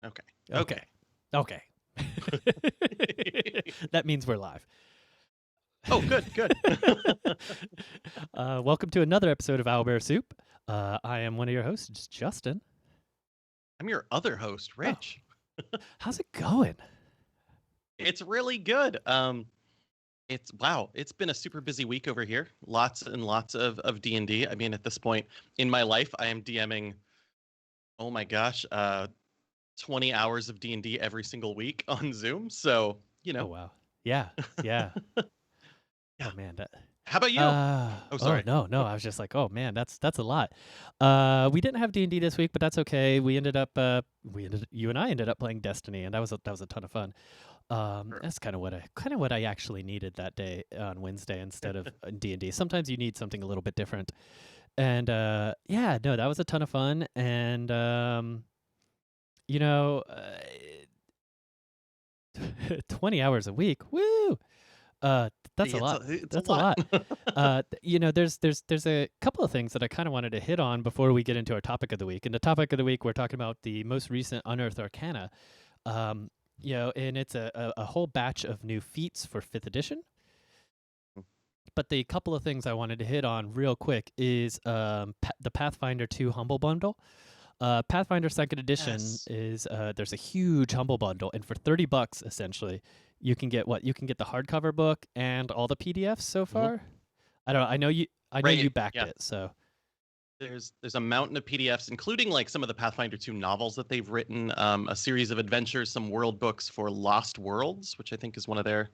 Okay. Okay. Okay. That means we're live. Oh, good, good. Welcome to another episode of Owlbear Soup. I am one of your hosts, Justin. I'm your other host, Oh, Rich. how's it going? It's really good. It's been a super busy week over here. Lots and lots of D&D. I mean, at this point in my life, I am DMing, oh my gosh, 20 hours of D&D every single week on Zoom. So, Oh wow. Yeah. Yeah. yeah. Oh man. How about you? Oh, Oh sorry. no. I was just like, oh man, that's a lot. We didn't have D&D this week, but that's okay. You and I ended up playing Destiny, and that was a ton of fun. Sure. That's kind of what I actually needed that day on Wednesday instead of D&D. Sometimes you need something a little bit different. And yeah, no, that was a ton of fun. And you know, 20 hours a week, woo! Uh, that's a It's a, lot. it's a That's a lot. lot. There's a couple of things that I kind of wanted to hit on before we get into our topic of the week. And the topic of the week, we're talking about the most recent Unearthed Arcana. Um, and it's a whole batch of new feats for 5th edition. But the couple of things I wanted to hit on real quick is the Pathfinder 2 Humble Bundle. Pathfinder Second Edition Yes. is there's a huge Humble Bundle, and for $30 essentially, you can get what? You can get the hardcover book and all the PDFs so hmm far. I don't know. I know you Right. backed Yeah. it, so There's a mountain of PDFs, including like some of the Pathfinder 2 novels that they've written, a series of adventures, some world books for Lost Worlds, which I think is one of their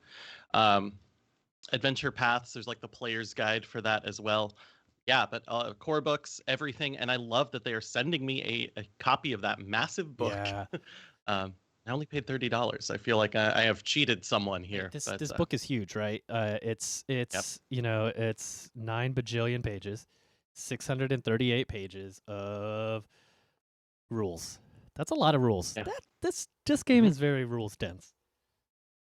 um, adventure paths. There's like the player's guide for that as well. Yeah, but core books, everything, and I love that they are sending me a copy of that massive book. yeah. I only paid $30. I feel like I have cheated someone here, This but this book is huge, right? It's yep. it's you know it's 9 bajillion pages, 638 pages of rules. That's a lot of rules. Yeah. This game hmm is very rules dense.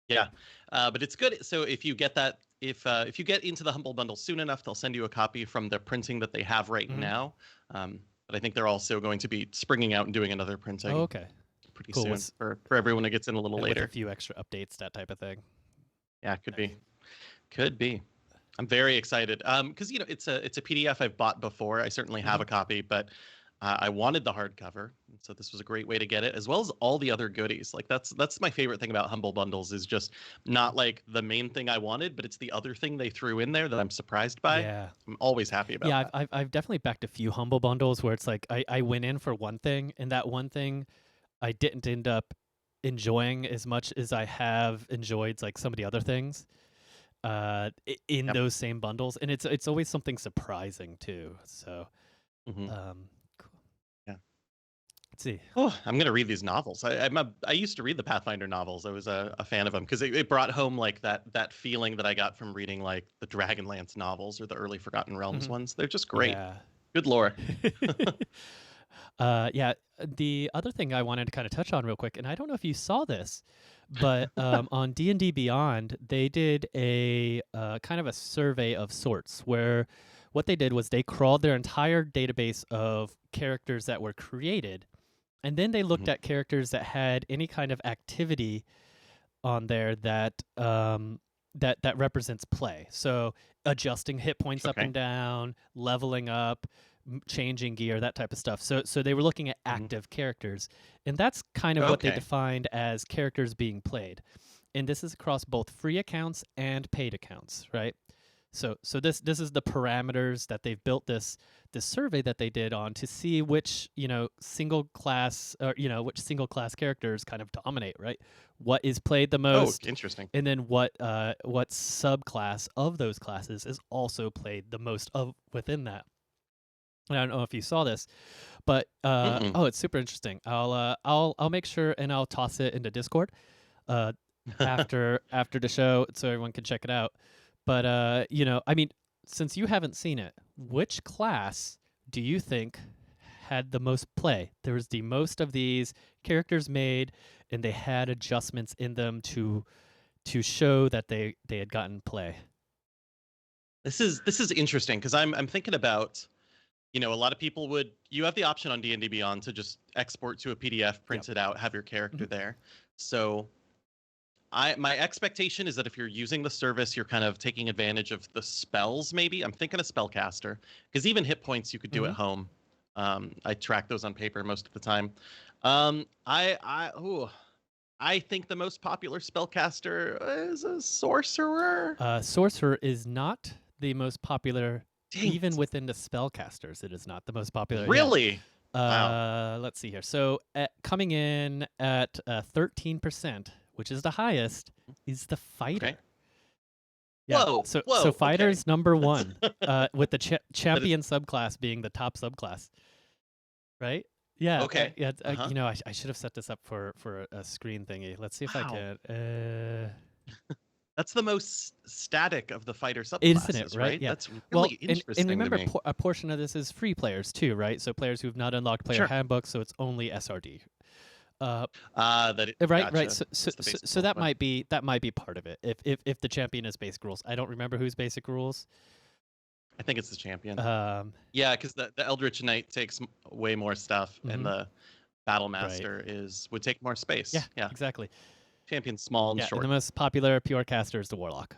Yeah, but it's good. So if you get that, if you get into the Humble Bundle soon enough, they'll send you a copy from the printing that they have right Mm-hmm. now. But I think they're also going to be springing out and doing another Oh, printing okay. pretty Cool. soon for everyone who gets in a little With a later. few extra updates, that type of thing. Yeah, could be. I'm very excited. Because it's a PDF I've bought before. I certainly have Mm-hmm. a copy, but I wanted the hardcover, so this was a great way to get it, as well as all the other goodies. Like that's my favorite thing about Humble Bundles is just not like the main thing I wanted, but it's the other thing they threw in there that I'm surprised by. Yeah. I'm always happy about Yeah, that. I've definitely backed a few humble bundles where it's like I went in for one thing, and that one thing I didn't end up enjoying as much as I have enjoyed like some of the other things in Yep. those same bundles, and it's always something surprising too. So hmm cool. Yeah. Let's see. Oh, I'm gonna read these novels. I used to read the Pathfinder novels. I was a fan of them because it brought home like that feeling that I got from reading like the Dragonlance novels or the early Forgotten Realms Mhm. ones. They're just great. Yeah. Good lore. Yeah. The other thing I wanted to kind of touch on real quick, and I don't know if you saw this, but on D&D Beyond, they did a kind of a survey of sorts where what they did was they crawled their entire database of characters that were created, and then they looked Mhm. at characters that had any kind of activity on there that represents play. So adjusting hit points up Okay. and down, leveling up, changing gear, that type of stuff. So they were looking at hmm active characters, and that's kind of what they Okay. defined as characters being played. And this is across both free accounts and paid accounts, right? So this is the parameters that they've built this survey that they did on to see which single class or which single class characters kind of dominate, right? What is played the Oh, most, interesting. and then what subclass of those classes is also played the most of within that. And I don't know if you saw this, but Mm-mm. oh, it's super interesting. I'll make sure and I'll toss it into Discord uh, after the show so everyone can check it out. But I mean, since you haven't seen it, which class do you think had the most play? There was the most of these characters made, and they had adjustments in them to show that they had gotten play. This is interesting because I'm thinking about a lot of people you have the option on D&D Beyond to just export to a PDF, print it out, have your character there. So my expectation is that if you're using the service, you're kind of taking advantage of the spells, maybe. I'm thinking a spellcaster, because even hit points you could do at home. I track those on paper most of the time. I think the most popular spellcaster is a sorcerer. Sorcerer is not the most popular, Dang even it. within the spellcasters. It is not the most popular. Really? Yeah. Wow. Let's see here. So coming in at 13%, which is the highest, is the fighter. Okay. Yeah. Whoa. So fighter's okay. number one, with the champion subclass being the top subclass. Right? Yeah. Okay. Yeah. I should have set this up for a screen thingy. Let's see if I can. That's the most static of the fighter subclasses, isn't it? Right? Yeah. That's really interesting. And remember, to me. a portion of this is free players too, right? So players who've not unlocked player handbook, so it's only SRD. Right. Gotcha. Right. So that one. might be part of it. If the champion is basic rules, I don't remember who's basic rules. I think it's the champion. Yeah, because the Eldritch Knight takes way more stuff, and the Battle Master would take more space. Yeah, exactly. Champion's small and short. And the most popular pure caster is the Warlock.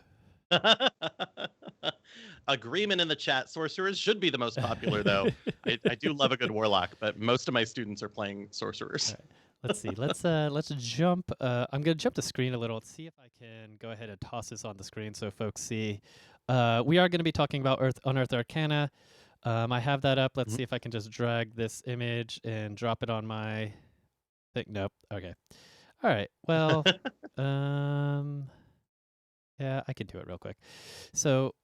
Agreement in the chat. Sorcerers should be the most popular, though. I do love a good Warlock, but most of my students are playing Sorcerers. Right. Let's see. Let's jump. I'm gonna jump the screen a little. Let's see if I can go ahead and toss this on the screen so folks see. We are going to be talking about Unearthed Arcana. I have that up. Let's see if I can just drag this image and drop it on my thing. Nope. Okay. All right. Well, yeah, I can do it real quick. So,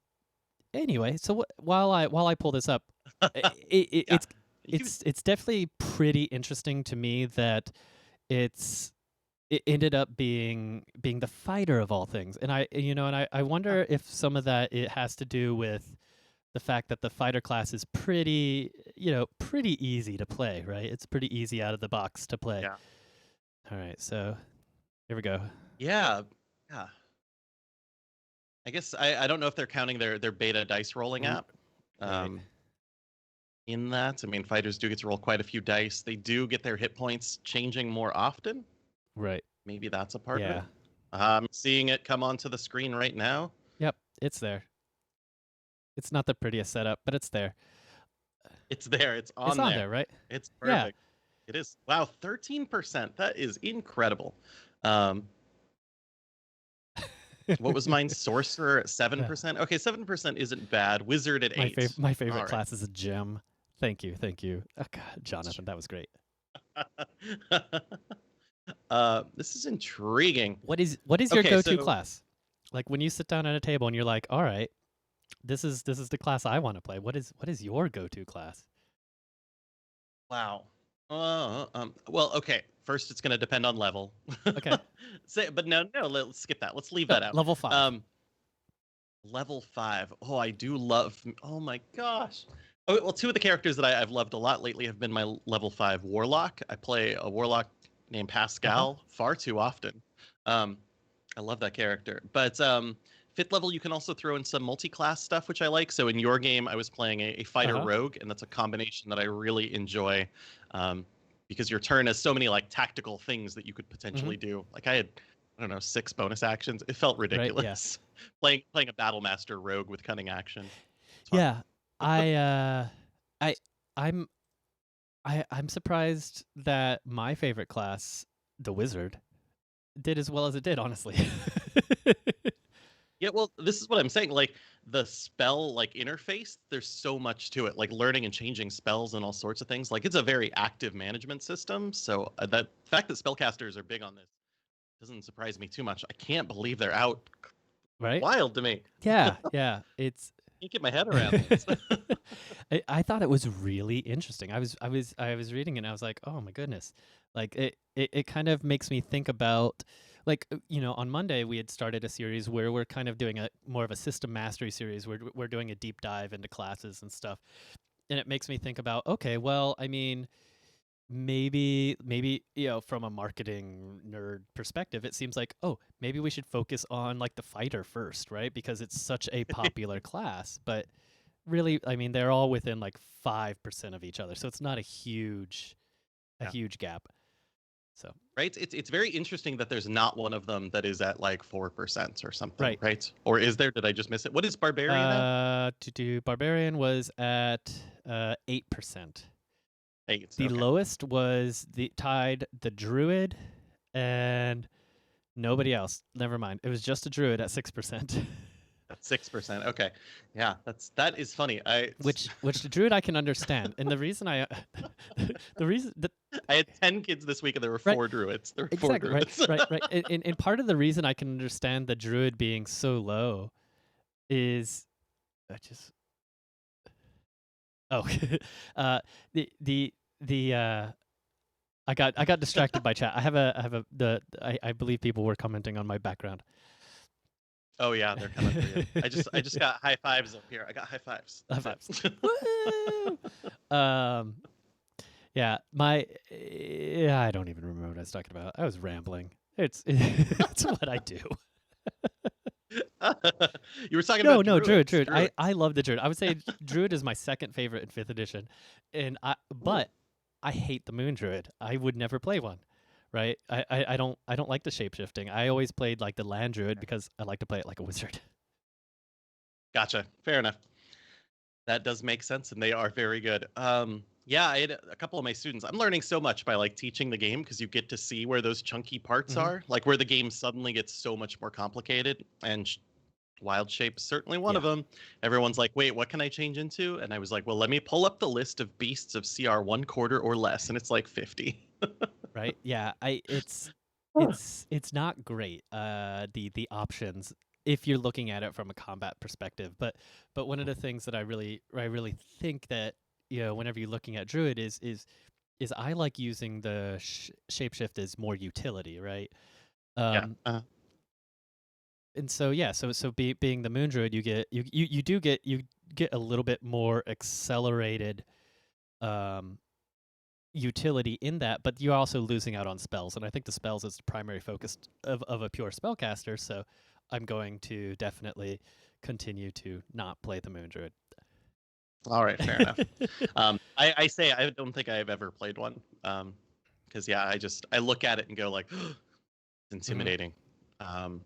anyway, so while I pull this up, it's definitely pretty interesting to me that it ended up being the fighter of all things, and I wonder if some of that it has to do with the fact that the fighter class is pretty easy to play, right? It's pretty easy out of the box to play. Yeah. All right, so here we go. Yeah. I guess I don't know if they're counting their beta dice rolling app. In that, I mean, fighters do get to roll quite a few dice. They do get their hit points changing more often. Right. Maybe that's a part of it. I'm seeing it come onto the screen right now. Yep, it's there. It's not the prettiest setup, but it's there. It's there. It's on there, right? It's perfect. Yeah. It is. Wow, 13%. That is incredible. What was mine? Sorcerer at 7%. Okay, 7% isn't bad. Wizard at 8. My favorite class is a gem. Thank you. Oh, God, Jonathan, that was great. This is intriguing. What is your go-to class? Like when you sit down at a table and you're like, all right, this is the class I want to play. What is your go-to class? Wow. Well, okay. First, it's going to depend on level. Okay. But no, let's skip that. Let's leave that out. Level 5. Level 5. Oh, I do love. Oh my gosh. Oh, well, two of the characters that I've loved a lot lately have been my level 5 Warlock. I play a Warlock named Pascal far too often. I love that character. But 5th level, you can also throw in some multi-class stuff, which I like. So in your game, I was playing a fighter rogue, and that's a combination that I really enjoy. Because your turn has so many like tactical things that you could potentially do. Like I had, 6 bonus actions. It felt ridiculous. Right, playing a battle master rogue with cunning action. Yeah, I'm surprised that my favorite class, the wizard, did as well as it did. Honestly. Yeah, well, this is what I'm saying. Like the spell interface, there's so much to it. Like learning and changing spells and all sorts of things. Like it's a very active management system. So the fact that spellcasters are big on this doesn't surprise me too much. I can't believe they're out. Right? Wild to me. Yeah. It's. I can't get my head around this. I thought it was really interesting. I was reading it and I was like, oh my goodness. Like it kind of makes me think about. Like, on Monday we had started a series where we're kind of doing more of a system mastery series. We're doing a deep dive into classes and stuff. And it makes me think about, okay, well, I mean, maybe from a marketing nerd perspective, it seems like, oh, maybe we should focus on like the fighter first, right? Because it's such a popular class. But really, I mean, they're all within like 5% of each other, so it's not a Yeah. huge gap. So Right. It's very interesting that there's not one of them that is at like 4% or something. right. Right. Or is there? Did I just miss it? What is barbarian at? To do barbarian was at 8%. 8. The Okay. lowest was tied the druid and nobody else. Never mind. It was just a druid at 6%. That's 6%. Okay. Yeah, that is funny. which the druid I can understand, and the reason I, the reason that I had 10 kids this week and there were right 4 druids. There were 4 exactly right druids. right right, and part of the reason I can understand the druid being so low is I just oh the I got distracted by chat. I have a I believe people were commenting on my background. Oh yeah, they're coming for you. I just got high fives up here. I got high fives. High That's fives. it. Woo! Yeah, yeah, I don't even remember what I was talking about. I was rambling. It's what I do. You were talking No, about no, Druid. druids. I love the Druid. I would say Druid is my second favorite in 5th edition, but I hate the Moon Druid. I would never play one. Right? I don't like the shapeshifting. I always played like the Land Druid because I like to play it like a wizard. Gotcha. Fair enough. That does make sense, and they are very good. Yeah, I had a couple of my students. I'm learning so much by like teaching the game because you get to see where those chunky parts Mhm. are, like where the game suddenly gets so much more complicated. And Wild Shape's certainly one of them. Everyone's like, "Wait, what can I change into?" And I was like, "Well, let me pull up the list of beasts of CR 1/4 or less," and it's like 50. Right? Yeah, it's not great. The options if you're looking at it from a combat perspective, but one of the things that I really think that whenever you're looking at druid is I like using the shapeshift as more utility, right? Yeah. And so yeah, being the moon druid, you get a little bit more accelerated um utility in that, but you're also losing out on spells. And I think the spells is the primary focus of a pure spellcaster. So I'm going to definitely continue to not play the Moon Druid. All right, fair enough. I say I don't think I've ever played one. Because yeah, I look at it and go like, it's intimidating. I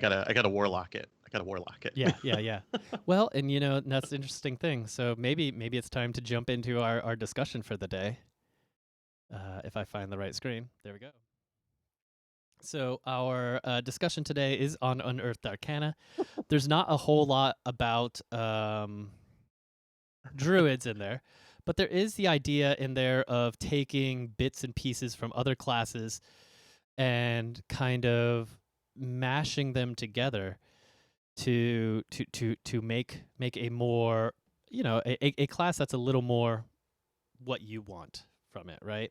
gotta warlock it. I gotta warlock it. Yeah. Well, and that's the interesting thing. So maybe it's time to jump into our discussion for the day. If I find the right screen, there we go. So our discussion today is on Unearthed Arcana. There's not a whole lot about druids in there, but there is the idea in there of taking bits and pieces from other classes and kind of mashing them together to make a more a class that's a little more what you want from it, right?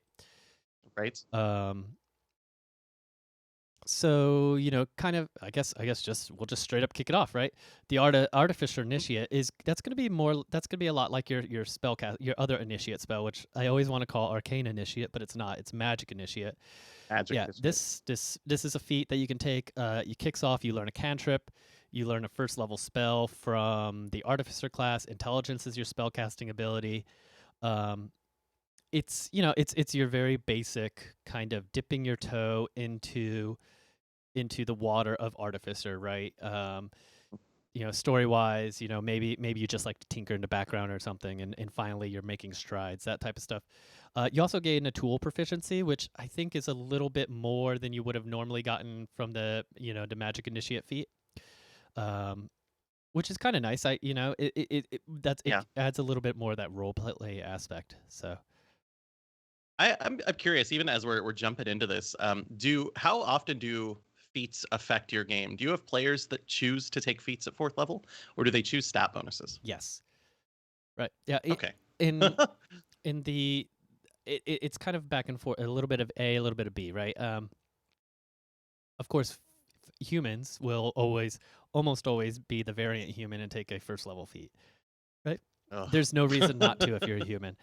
Right. So kind of I guess just we'll just straight up kick it off, right? The artificer initiate that's going to be a lot like your your other initiate spell, which I always want to call arcane initiate, but it's not. It's magic initiate. Magic. Yeah, this is a feat that you can take. You kicks off. You learn a cantrip. You learn a first level spell from the artificer class. Intelligence is your spellcasting ability. It's it's your very basic kind of dipping your toe into the water of artificer, right? Story wise, maybe you just like to tinker in the background or something, and finally you're making strides, that type of stuff. You also gain a tool proficiency, which I think is a little bit more than you would have normally gotten from the the magic initiate feat, which is kind of nice. It adds a little bit more of that role play aspect. So I'm curious, even as we're jumping into this, how often do feats affect your game? Do you have players that choose to take feats at 4th level, or do they choose stat bonuses? yes, right, yeah. Okay. In the it's kind of back and forth, a little bit of A, a little bit of B, right? Of course, humans will almost always be the variant human and take a first level feat, right? Ugh. There's no reason not to if you're a human.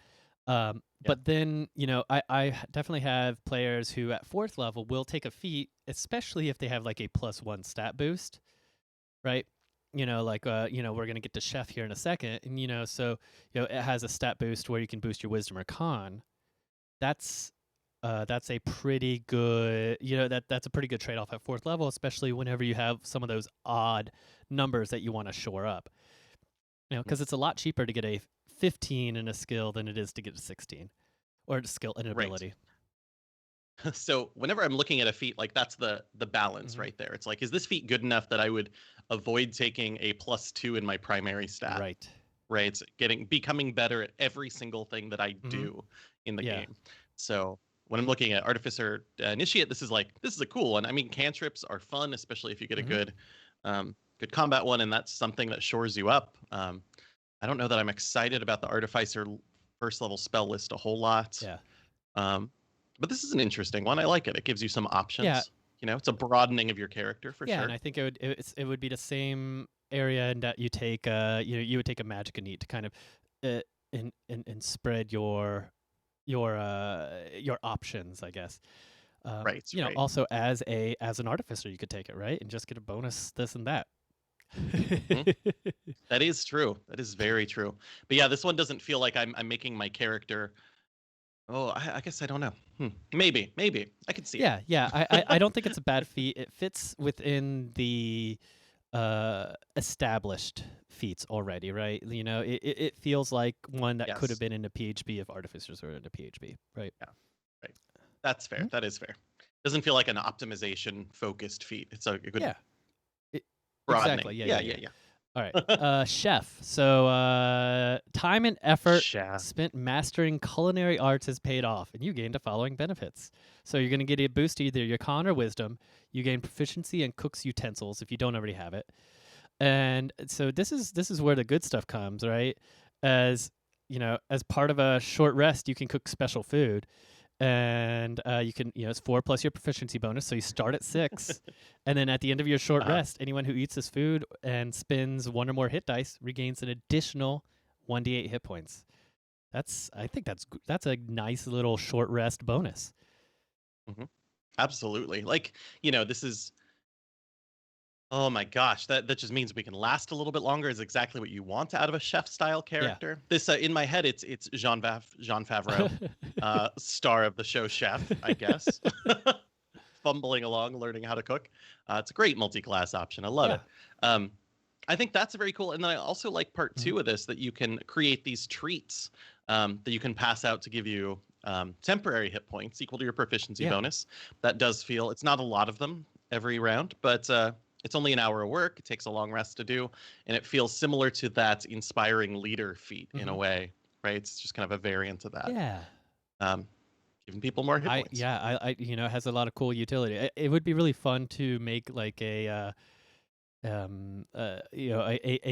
But then, I definitely have players who at 4th level will take a feat, especially if they have like a +1 stat boost, right? we're gonna get to chef here in a second, and so it has a stat boost where you can boost your wisdom or con. That's a pretty good, that's a pretty good trade off at 4th level, especially whenever you have some of those odd numbers that you want to shore up. Because it's a lot cheaper to get a 15 in a skill than it is to get a 16, or a skill and ability. So whenever I'm looking at a feat, like that's the balance right there. It's like, is this feat good enough that I would avoid taking a +2 in my primary stat? Right. Right. It's becoming better at every single thing that I do in the game. So when I'm looking at Artificer Initiate, this is a cool one. I mean, cantrips are fun, especially if you get a good combat one, and that's something that shores you up. I don't know that I'm excited about the Artificer 1st level spell list a whole lot. Yeah. But this is an interesting one. I like it. It gives you some options. Yeah. It's a broadening of your character for sure. Yeah, and I think it would be the same area in that you take you would take a magic and need to kind of and spread your options, I guess. Right. Also as an artificer, you could take it, right, and just get a bonus this and that. That is true. That is very true. But yeah, this one doesn't feel like I'm making my character. Oh, I guess I don't know. Maybe I could see it. Yeah. I don't think it's a bad feat. It fits within the established feats already, right? It feels like one that could have been in a PHB if artificers were in a PHB, right? Yeah, right. That's fair. That is fair. Doesn't feel like an optimization focused feat. It's a good broadening. Exactly. Yeah. All right. Chef. So time and effort spent mastering culinary arts has paid off, and you gained the following benefits. So you're going to get a boost to either your con or wisdom. You gain proficiency in cook's utensils if you don't already have it. And so this is where the good stuff comes, right? As part of a short rest, you can cook special food. And you can, it's 4 plus your proficiency bonus, so you start at 6, and then at the end of your short rest, anyone who eats this food and spends 1 or more hit dice regains an additional 1d8 hit points. I think that's a nice little short rest bonus. Absolutely. Like, this is. Oh my gosh, that just means we can last a little bit longer. Is exactly what you want out of a chef style character. Yeah. This in my head, it's Jean Favreau, star of the show Chef, I guess, fumbling along, learning how to cook. It's a great multi-class option. I love it. I think that's very cool. And then I also like part 2 of this, that you can create these treats that you can pass out to give you temporary hit points equal to your proficiency bonus. That does feel, it's not a lot of them every round, but it's only an hour of work. It takes a long rest to do, and it feels similar to that inspiring leader feat in a way, right? It's just kind of a variant of that. Yeah. Giving people more hit points. It has a lot of cool utility. It would be really fun to make like a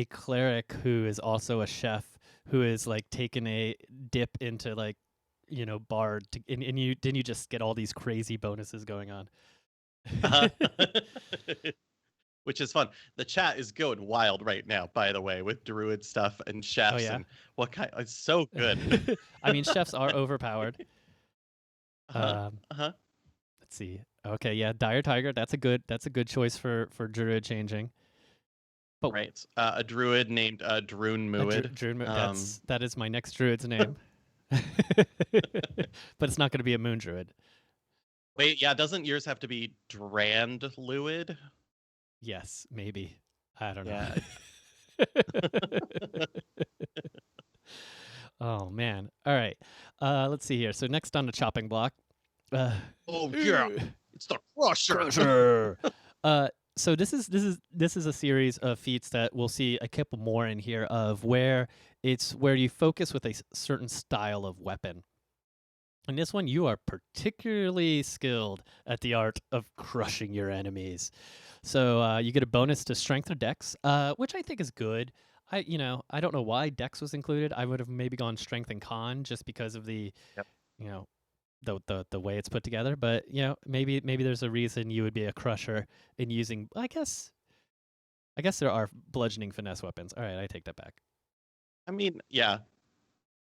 cleric who is also a chef, who is like taking a dip into like bard, and you just get all these crazy bonuses going on. Which is fun. The chat is going wild right now, by the way, with druid stuff and chefs. And what kind? It's so good. I mean, chefs are overpowered. Let's see. Okay, yeah, Dire Tiger. That's a good choice for druid changing. But right, a druid named Droon Muid. That is my next druid's name. But it's not going to be a moon druid. Wait, yeah, doesn't yours have to be Drand Luid? Yes, maybe. I don't know. Oh, man. All right. Let's see here. So next on the chopping block. It's the Crusher. So this is a series of feats that we'll see a couple more in here of where you focus with a certain style of weapon. In this one, you are particularly skilled at the art of crushing your enemies. So you get a bonus to strength or dex, which I think is good. I don't know why dex was included. I would have maybe gone strength and con just because of the, the way it's put together. But maybe there's a reason you would be a crusher in using. I guess there are bludgeoning finesse weapons. All right, I take that back. I mean, yeah.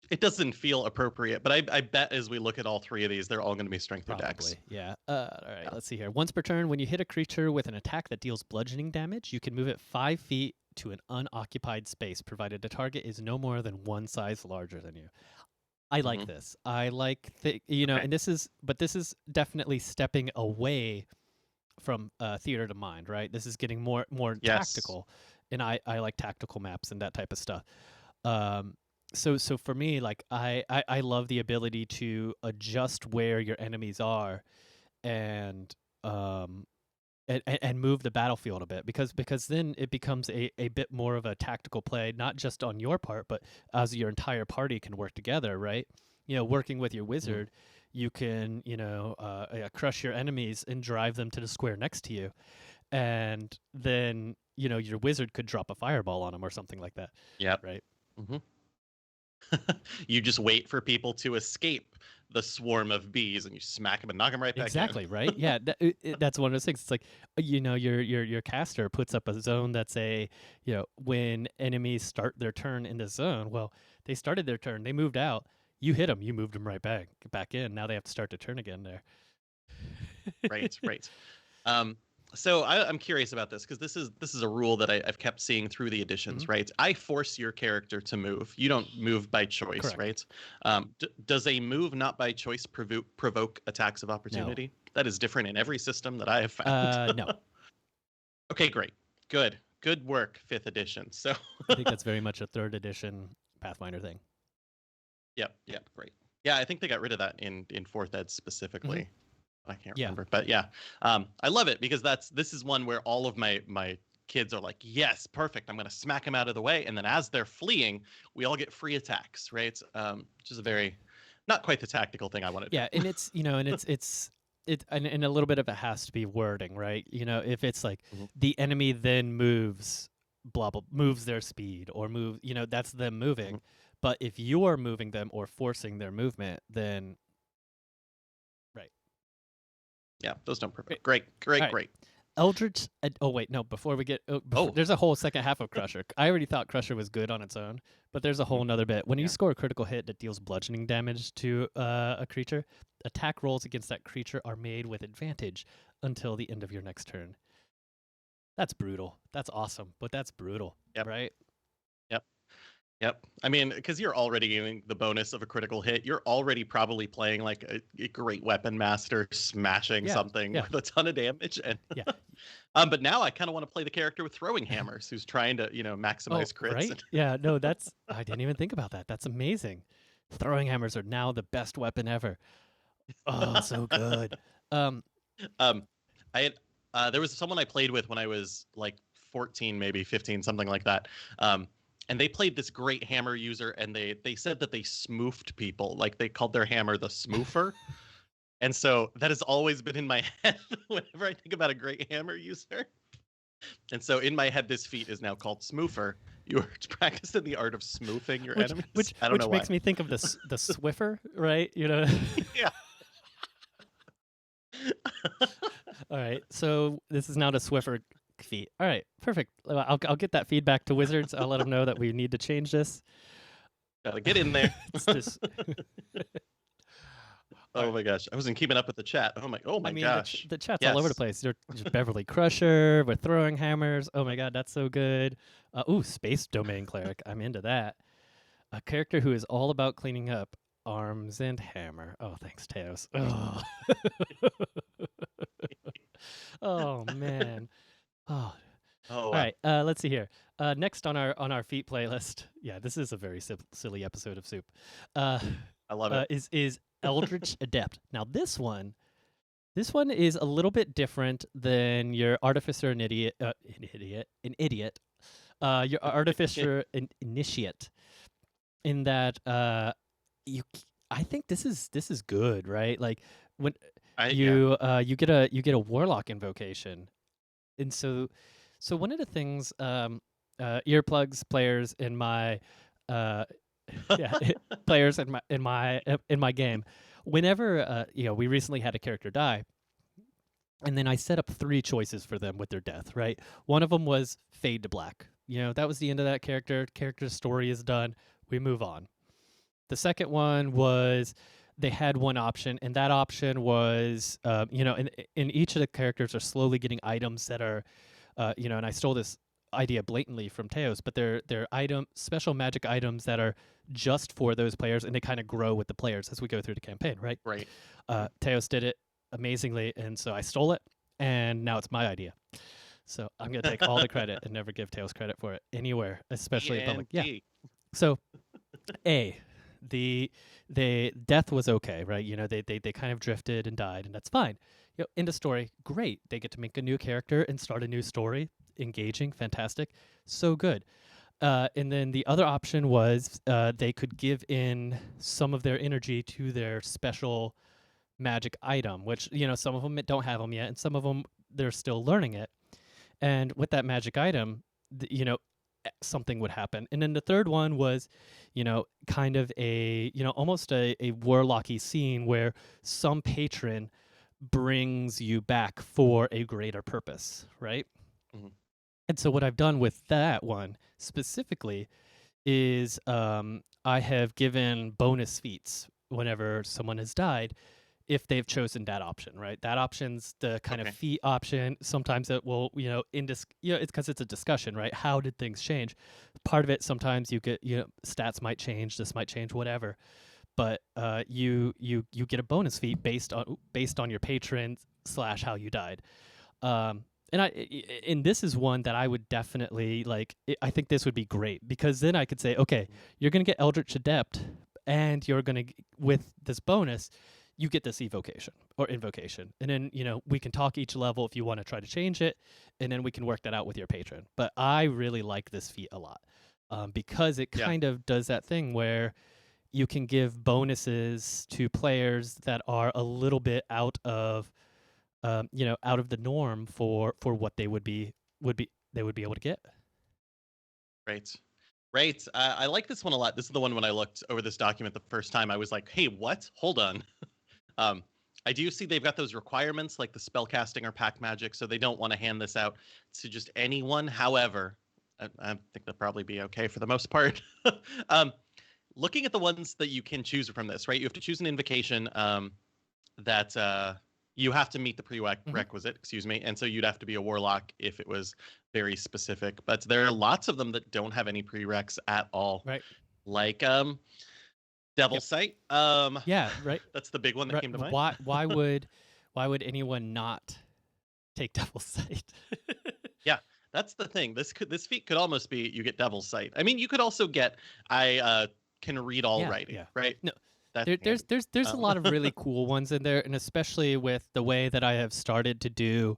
it doesn't feel appropriate. But I bet as we look at all three of these, they're all going to be strength or dex. Probably, yeah. All right, Yeah. let's see here. Once per turn, when you hit a creature with an attack that deals bludgeoning damage, you can move it 5 feet to an unoccupied space, provided the target is no more than one size larger than you. I like this. I like and this is definitely stepping away from theater to mind, right? This is getting more tactical, and I like tactical maps and that type of stuff. So for me, like I love the ability to adjust where your enemies are, and move the battlefield a bit, because then it becomes a bit more of a tactical play, not just on your part, but as your entire party can work together, right? Working with your wizard, you can crush your enemies and drive them to the square next to you, and then your wizard could drop a fireball on them or something like that. Yeah. Right. You just wait for people to escape the swarm of bees, and you smack them and knock them right back Exactly, in. right? Yeah, that's one of those things. It's like your caster puts up a zone that's when enemies start their turn in the zone. Well, they started their turn, they moved out. You hit them, you moved them right back in. Now they have to start their turn again there. Right. So I'm curious about this, because this is a rule that I've kept seeing through the editions, right? I force your character to move. You don't move by choice, Correct. right? Does a move not by choice provoke attacks of opportunity? No. That is different in every system that I have found. No. Okay, great. Good work, 5th edition. So I think that's very much a 3rd edition Pathfinder thing. Yep, great. Yeah, I think they got rid of that in 4th ed specifically. I can't remember, but yeah, I love it, because this is one where all of my kids are like, yes, perfect, I'm going to smack them out of the way, and then as they're fleeing, we all get free attacks, right? Which is a very, not quite the tactical thing I want to do. Yeah, and it's and a little bit of it has to be wording, right? If it's like the enemy then moves, moves their speed, or move, that's them moving. But if you're moving them or forcing their movement, then yeah, those don't provoke. Great. Eldritch. Oh wait, no. Before we get, there's a whole second half of Crusher. I already thought Crusher was good on its own, but there's a whole nother bit. When you score a critical hit that deals bludgeoning damage to a creature, attack rolls against that creature are made with advantage until the end of your next turn. That's brutal. That's awesome, but that's brutal, right? Yep. I mean, because you're already getting the bonus of a critical hit. You're already probably playing like a great weapon master, smashing something with a ton of damage. And but now I kind of want to play the character with throwing hammers, who's trying to maximize crits. Right? Yeah. No, I didn't even think about that. That's amazing. Throwing hammers are now the best weapon ever. Oh, so good. There was someone I played with when I was like 14, maybe 15, something like that. And they played this great hammer user, and they said that they smoofed people. Like, they called their hammer the smoofer. And so that has always been in my head whenever I think about a great hammer user. And so in my head, this feat is now called smoofer. You are practicing the art of smoofing your enemies. Which makes me think of the Swiffer, right? Yeah. All right. So this is now the Swiffer feat. All right, perfect. I'll get that feedback to Wizards. I'll let them know that we need to change this. Gotta get in there. It's oh my gosh, I wasn't keeping up with the chat. Oh my gosh, the chat's all over the place. There's Beverly Crusher with throwing hammers. Oh my god, that's so good. Space Domain Cleric. I'm into that. A character who is all about cleaning up. Arms and hammer. Oh, thanks, Teos. Oh, oh man. Oh. All right. Let's see here. Next on our feat playlist. Yeah, this is a very silly episode of Soup. I love it. Is Eldritch Adept. Now this one is a little bit different than your Artificer and Idiot. Your Artificer and Initiate. In that, I think this is good, right? Like when you get a Warlock invocation. And so one of the things earplugs players in my players in my game, whenever we recently had a character die, and then I set up 3 choices for them with their death, right? One of them was fade to black. That was the end of that character. Character's story is done. We move on. The second one was they had one option, and that option was, in each of the characters are slowly getting items that are, and I stole this idea blatantly from Teos, but they're special magic items that are just for those players, and they kind of grow with the players as we go through the campaign, right? Right. Teos did it amazingly, and so I stole it, and now it's my idea. So I'm going to take all the credit and never give Teos credit for it anywhere, especially in public. Yeah. So, the death was okay, right? They kind of drifted and died, and that's fine. End of story, great. They get to make a new character and start a new story, engaging, fantastic, so good. And then the other option was they could give in some of their energy to their special magic item, which some of them don't have them yet, and some of them they're still learning it. And with that magic item, something would happen. And then the third one was, kind of a, almost a warlocky scene where some patron brings you back for a greater purpose, right? Mm-hmm. And so what I've done with that one specifically is I have given bonus feats whenever someone has died, if they've chosen that option, right? That option's the kind of feat option. Sometimes it will, it's because it's a discussion, right? How did things change? Part of it, sometimes you get, stats might change, this might change, whatever. But you get a bonus feat based on your patron / how you died. And this is one that I would definitely I think this would be great, because then I could say, okay, you're gonna get Eldritch Adept, and you're gonna with this bonus, you get this evocation or invocation, and then we can talk each level if you want to try to change it, and then we can work that out with your patron. But I really like this feat a lot because it kind of does that thing where you can give bonuses to players that are a little bit out of the norm for what they would be able to get. Right. I like this one a lot. This is the one when I looked over this document the first time, I was like, hey, what? Hold on. I do see they've got those requirements like the spellcasting or pack magic, so they don't want to hand this out to just anyone. However, I think they'll probably be okay for the most part. Looking at the ones that you can choose from this, right? You have to choose an invocation that you have to meet the prerequisite, and so you'd have to be a warlock if it was very specific. But there are lots of them that don't have any prereqs at all. Right. Like Devil's Sight. Yeah, right. That's the big one that came to mind. Why would anyone not take Devil's Sight? Yeah, that's the thing. This feat could almost be you get Devil's Sight. I mean, you could also get I can read all writing, right? No. There's a lot of really cool ones in there, and especially with the way that I have started to do,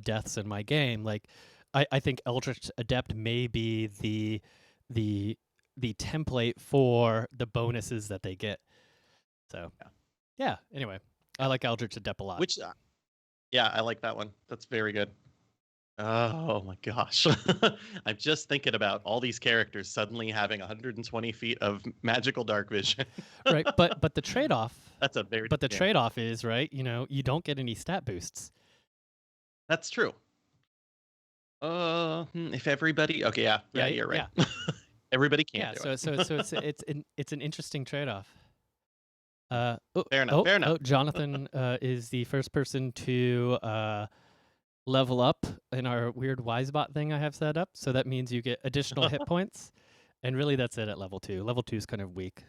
deaths in my game. Like, I think Eldritch Adept may be the template for the bonuses that they get. So, yeah. Anyway, I like Eldritch Adept a lot. Which, I like that one. That's very good. Oh my gosh. I'm just thinking about all these characters suddenly having 120 feet of magical dark vision. Right, but the trade-off. That's a very. But the trade-off is, right, you don't get any stat boosts. That's true. If everybody, you're right. Yeah. Everybody can't. Yeah, so it's an interesting trade-off. Fair enough. Jonathan is the first person to level up in our weird Wisebot thing I have set up. So that means you get additional hit points, and really that's it at level 2. Level 2 is kind of weak.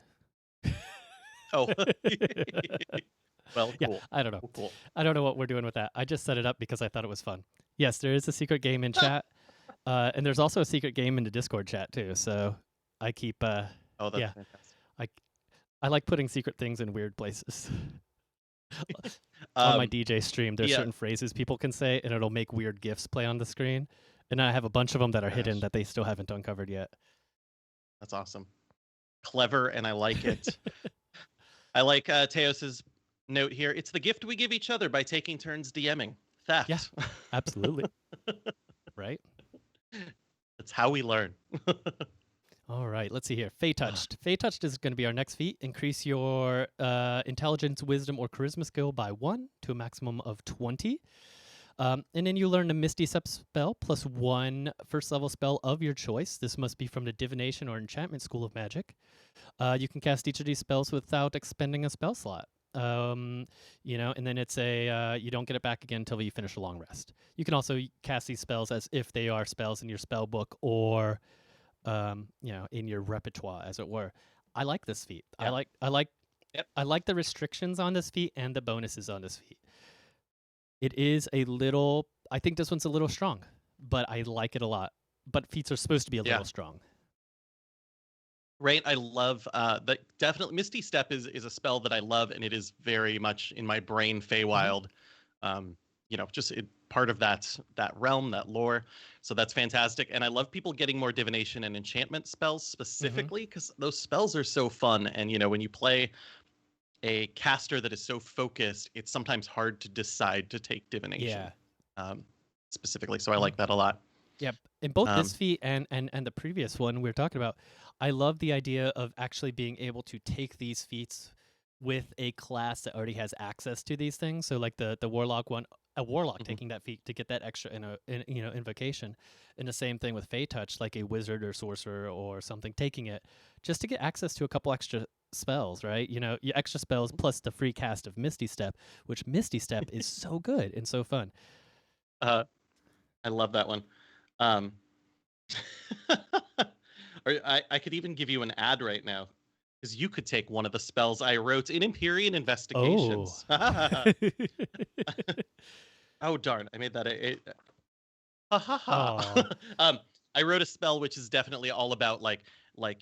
Oh. Well, cool. Yeah, I don't know. Cool. I don't know what we're doing with that. I just set it up because I thought it was fun. Yes, there is a secret game in chat, and there's also a secret game in the Discord chat too. So I keep. That's fantastic. I like putting secret things in weird places. On my DJ stream, there's certain phrases people can say, and it'll make weird GIFs play on the screen. And I have a bunch of them that are hidden that they still haven't uncovered yet. That's awesome. Clever, and I like it. I like Teos's note here. It's the gift we give each other by taking turns DMing. Theft. Yeah, absolutely. Right? That's how we learn. All right, let's see here. Fey Touched. Fey Touched is going to be our next feat. Increase your intelligence, wisdom, or charisma skill by 1 to a maximum of 20. And then you learn a Misty Step spell plus 1 first level spell of your choice. This must be from the Divination or Enchantment School of Magic. You can cast each of these spells without expending a spell slot. You know, and then it's a you don't get it back again until you finish a long rest. You can also cast these spells as if they are spells in your spell book or you know, in your repertoire, as it were. I like this feat. Yeah. Yep. I like the restrictions on this feat and the bonuses on this feat. It is a little. I think this one's a little strong, but I like it a lot. But feats are supposed to be a Yeah. little strong. Right. I love that. Definitely, Misty Step is a spell that I love, and it is very much in my brain. Feywild, you know, just part of that realm, that lore. So that's fantastic, and I love people getting more divination and enchantment spells specifically because those spells are so fun. And you know, when you play a caster that is so focused, it's sometimes hard to decide to take divination. Specifically. So I like that a lot. Yep. In both this feat and the previous one we were talking about, I love the idea of actually being able to take these feats with a class that already has access to these things. So like the warlock one, a warlock taking that feat to get that extra you know, invocation, and the same thing with Fey Touch, like a wizard or sorcerer or something taking it just to get access to a couple extra spells, right? You know, your extra spells plus the free cast of Misty Step, which Misty Step is so good and so fun. I love that one. Or I could even give you an ad right now, because you could take one of the spells I wrote in Empyrean Investigations. Oh, Oh darn! I made that Aw. I wrote a spell which is definitely all about like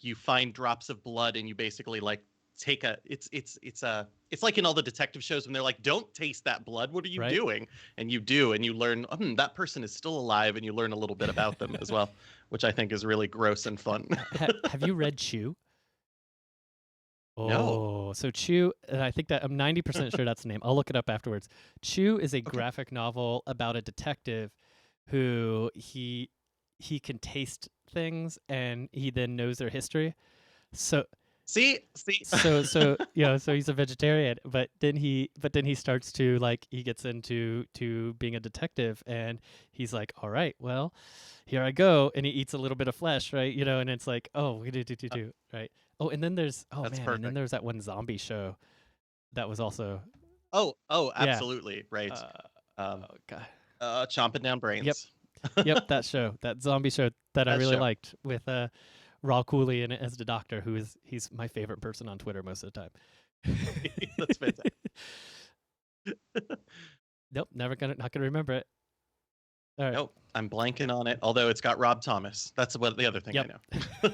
you find drops of blood and you basically like take a it's like in all the detective shows when they're like, don't taste that blood, what are you Right. doing? And you do, and you learn that person is still alive, and you learn a little bit about them as well, which I think is really gross and fun. Have you read Chew? No. Oh, so Chew, and I think that I'm 90% sure that's the name. I'll look it up afterwards. Chew is a graphic novel about a detective who he can taste things and he then knows their history. So See. so you know, so he's a vegetarian, but then he starts to like, he gets into being a detective, and he's like, all right, well, here I go, and he eats a little bit of flesh, right? You know, and it's like, oh, we do right. Oh, and then there's That's man, perfect. and then there's that one zombie show that was also Oh, yeah. absolutely right. Oh god. Chomping down brains. Yep, that show, that zombie show that I That really show. liked with Raw Cooley in it as the doctor, he's my favorite person on Twitter most of the time. That's fantastic. Nope, not gonna remember it. All right. Nope, I'm blanking on it. Although it's got Rob Thomas. That's what the other thing I know. All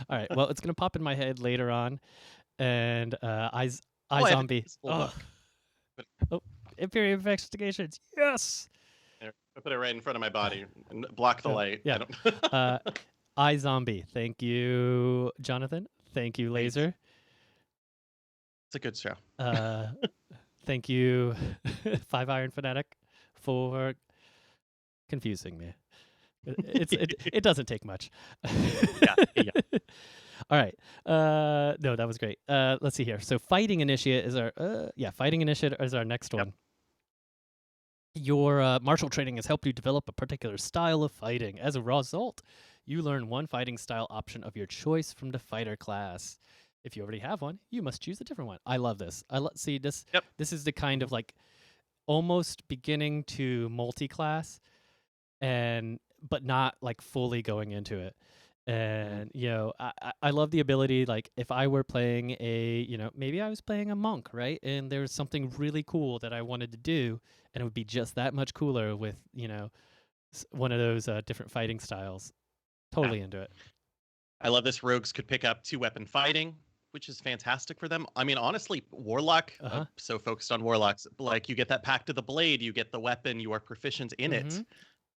right. Well, it's gonna pop in my head later on, and I Zombie. have a full book. Imperial Investigations. Yes. There, I put it right in front of my body and block the light. Yeah. Zombie. Thank you, Jonathan. Thank you, Laser. It's a good show. Thank you, Five Iron Fanatic, for confusing me. It doesn't take much. Yeah. All right. No, that was great. Let's see here. So Fighting Initiate is our Fighting Initiate is our next one. Your martial training has helped you develop a particular style of fighting. As a result, you learn one fighting style option of your choice from the fighter class. If you already have one, you must choose a different one. I love this. See this. Yep. This is the kind of like almost beginning to multi-class, but not like fully going into it. And you know, I love the ability, like if I were playing maybe I was playing a monk, right? And there was something really cool that I wanted to do, and it would be just that much cooler with, you know, one of those different fighting styles. Totally into it. I love this. Rogues could pick up 2-weapon fighting, which is fantastic for them. I mean, honestly, Warlock, so focused on Warlocks, like you get that Pact of the Blade, you get the weapon, you are proficient in it.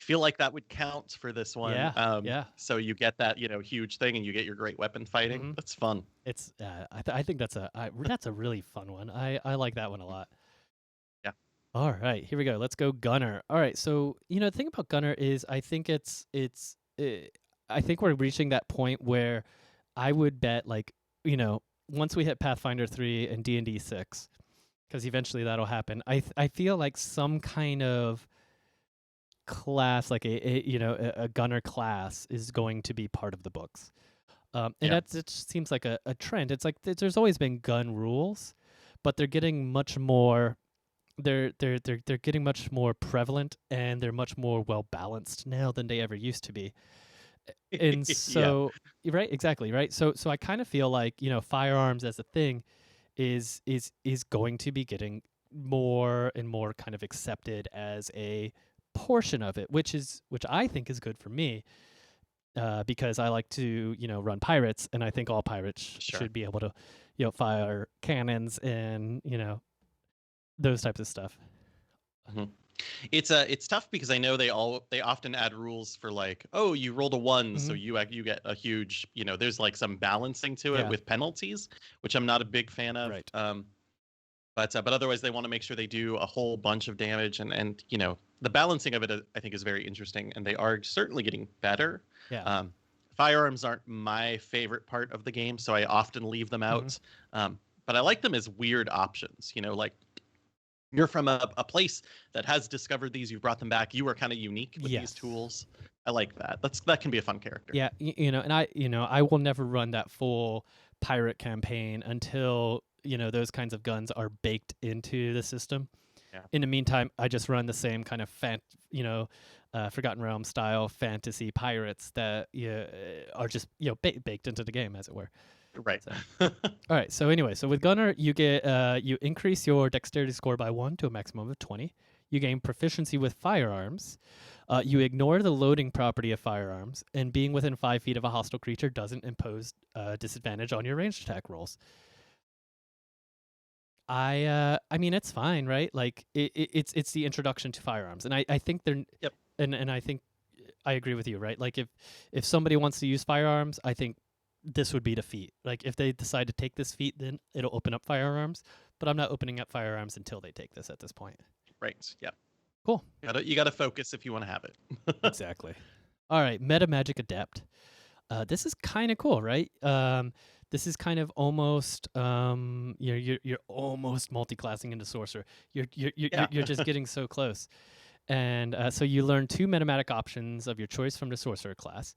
Feel like that would count for this one. Yeah. So you get that, you know, huge thing, and you get your great weapon fighting. That's fun. It's I think that's a really fun one. I like that one a lot. Yeah. All right, here we go. Let's go Gunner. All right, so you know, the thing about Gunner is I think I think we're reaching that point where I would bet, like, you know, once we hit Pathfinder 3 and D&D 6, because eventually that'll happen. I feel like some kind of class, like a gunner class, is going to be part of the books. And Yeah. it just seems like a trend. It's like there's always been gun rules, but they're getting much more. They're getting much more prevalent, and they're much more well balanced now than they ever used to be. And Yeah. so, right, exactly, right. So I kind of feel like firearms as a thing is going to be getting more and more kind of accepted as a portion of it, which I think is good for me, because I like to run pirates, and I think all pirates Sure. should be able to fire cannons and those types of stuff. hmm it's tough because I know they often add rules for like, oh, you rolled a one, so Hmm. you get a huge, there's like some balancing to it Yeah, with penalties, which I'm not a big fan of. right. But otherwise they want to make sure they do a whole bunch of damage, and the balancing of it I think is very interesting, and they are certainly getting better. Yeah. Um, Firearms aren't my favorite part of the game, so I often leave them Hmm. out. But I like them as weird options. Like you're from a place that has discovered these, you've brought them back, you are kind of unique with these Yes. tools. I like that. That can be a fun character. Yeah, and I will never run that full pirate campaign until those kinds of guns are baked into the system. Yeah. In the meantime, I just run the same kind of Forgotten Realm style fantasy pirates that are just baked into the game, as it were. Right. So, all right. So anyway, so with Gunner, you get you increase your dexterity score by 1 to a maximum of 20. You gain proficiency with firearms. You ignore the loading property of firearms, and being within 5 feet of a hostile creature doesn't impose disadvantage on your ranged attack rolls. I mean, it's fine, right? Like it's the introduction to firearms, and I think they're Yep. and I think I agree with you, right? Like if somebody wants to use firearms, I think this would be the feat. Like if they decide to take this feat, then it'll open up firearms. But I'm not opening up firearms until they take this at this point. Right. Yeah. Cool. You gotta focus if you want to have it. Exactly. All right, Meta Magic Adept. This is kind of cool, right? This is kind of almost you're almost multi-classing into sorcerer. You're just getting so close. And so you learn 2 metamagic options of your choice from the sorcerer class.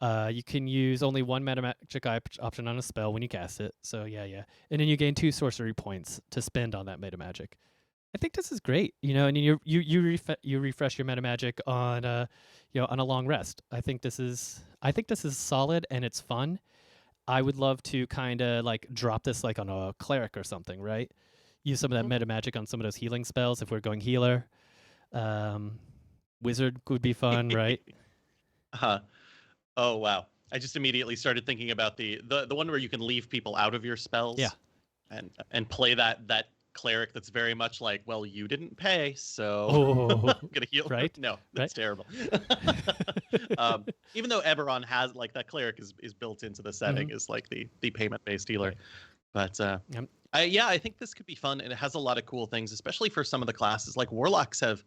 You can use only 1 metamagic option on a spell when you cast it. So yeah. And then you gain 2 sorcery points to spend on that metamagic. I think this is great, and you refresh your metamagic on on a long rest. I think this is solid, and it's fun. I would love to kind of like drop this like on a cleric or something, right? Use some of that metamagic on some of those healing spells if we're going healer. Wizard would be fun, right? Oh wow! I just immediately started thinking about the one where you can leave people out of your spells. Yeah. And play that cleric that's very much like, well, you didn't pay, so I'm gonna heal. Right? No, that's right? terrible. Even though Eberron has like that cleric is built into the setting, is like the payment based healer. Right. But I think this could be fun, and it has a lot of cool things, especially for some of the classes. Like warlocks have,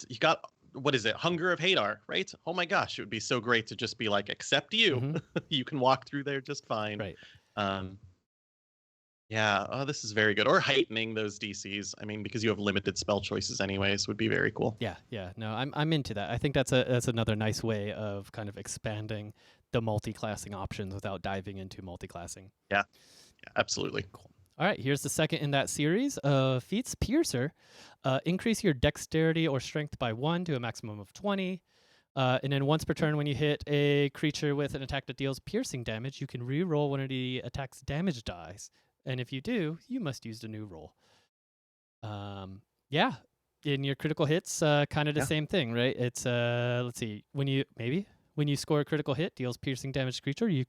you got, what is it, Hunger of Hadar, right? Oh my gosh, it would be so great to just be like, except you, you can walk through there just fine. Right. Yeah, oh, this is very good. Or heightening those DCs. I mean, because you have limited spell choices anyways, would be very cool. Yeah. No, I'm into that. I think that's another nice way of kind of expanding the multi-classing options without diving into multi-classing. Yeah, absolutely. Cool. All right, here's the second in that series of feats. Piercer. Increase your dexterity or strength by 1 to a maximum of 20. And then once per turn, when you hit a creature with an attack that deals piercing damage, you can re-roll one of the attack's damage dice. And if you do, you must use the new roll. Yeah, in your critical hits, kind of the same thing, right? It's let's see, when you score a critical hit, deals piercing damage to creature, you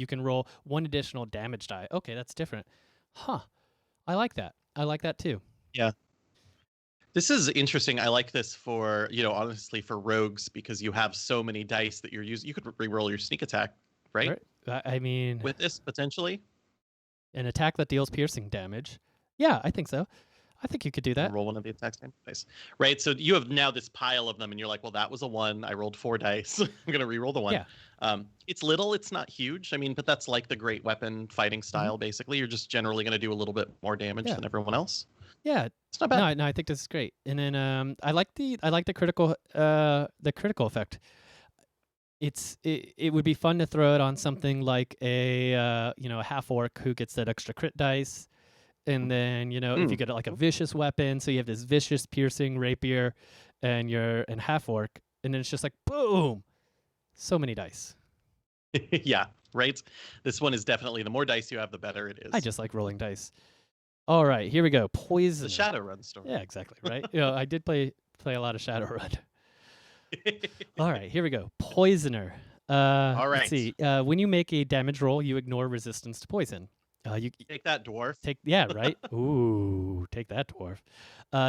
can roll 1 additional damage die. Okay, that's different. Huh. I like that. I like that too. Yeah. This is interesting. I like this for, honestly, for rogues, because you have so many dice that you're using. You could re-roll your sneak attack, right? I mean, with this potentially. An attack that deals piercing damage. Yeah, I think so. I think you could do that. Roll one of the attacks. Nice. Right. So you have now this pile of them, and you're like, well, that was a 1. I rolled 4 dice. I'm gonna re-roll the 1. Yeah. It's little. It's not huge. I mean, but that's like the great weapon fighting style. Basically, you're just generally gonna do a little bit more damage than everyone else. Yeah. It's not bad. No, I think this is great. And then I like the critical effect. It would be fun to throw it on something like a a half orc who gets that extra crit dice, and then if you get like a vicious weapon, so you have this vicious piercing rapier, and you're in half orc, and then it's just like boom, so many dice. Yeah, right. This one is definitely, the more dice you have, the better it is. I just like rolling dice. All right, here we go. Poison. The Shadowrun story. Yeah, exactly. Right. I did play a lot of Shadowrun. All right, here we go. Poisoner. All right. Let's see. When you make a damage roll, you ignore resistance to poison. You take that, dwarf. Right. Ooh, take that, dwarf.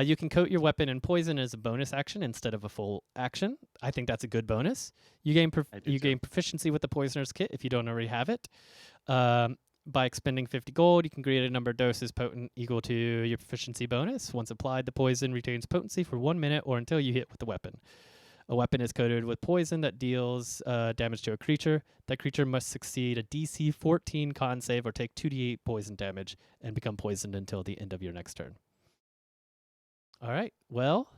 You can coat your weapon in poison as a bonus action instead of a full action. I think that's a good bonus. You gain gain proficiency with the poisoner's kit if you don't already have it. By expending 50 gold, you can create a number of doses potent equal to your proficiency bonus. Once applied, the poison retains potency for 1 minute or until you hit with the weapon. A weapon is coated with poison that deals damage to a creature. That creature must succeed a DC 14 con save or take 2d8 poison damage and become poisoned until the end of your next turn. All right, well.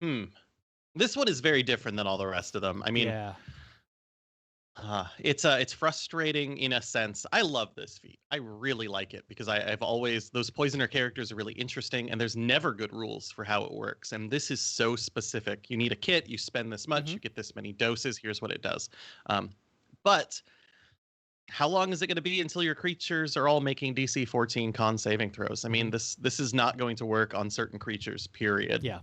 This one is very different than all the rest of them. I mean, yeah. It's frustrating in a sense. I love this feat. I really like it because I've always, those poisoner characters are really interesting, and there's never good rules for how it works. And this is so specific. You need a kit, you spend this much, you get this many doses, here's what it does. But how long is it going to be until your creatures are all making DC 14 con saving throws? I mean, this is not going to work on certain creatures, period. Yeah.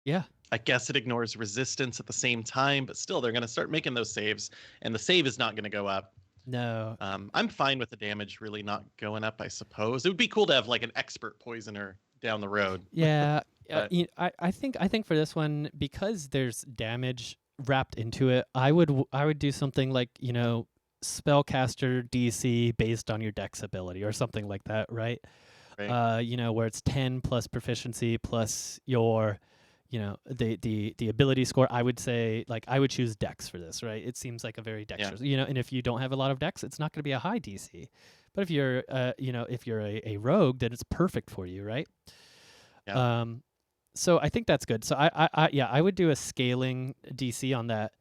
Yeah. I guess it ignores resistance at the same time, but still, they're going to start making those saves, and the save is not going to go up. No. I'm fine with the damage really not going up, I suppose. It would be cool to have like an expert poisoner down the road. Yeah. I think for this one, because there's damage wrapped into it, I would do something like, spellcaster DC based on your dex ability or something like that, right? Where it's 10 plus proficiency plus your the ability score. I would say, like, I would choose dex for this, right? It seems like a very dexterous, and if you don't have a lot of dex, it's not going to be a high DC. But if you're if you're a rogue, then it's perfect for you, right? Yeah. So I think that's good. So I would do a scaling DC on that.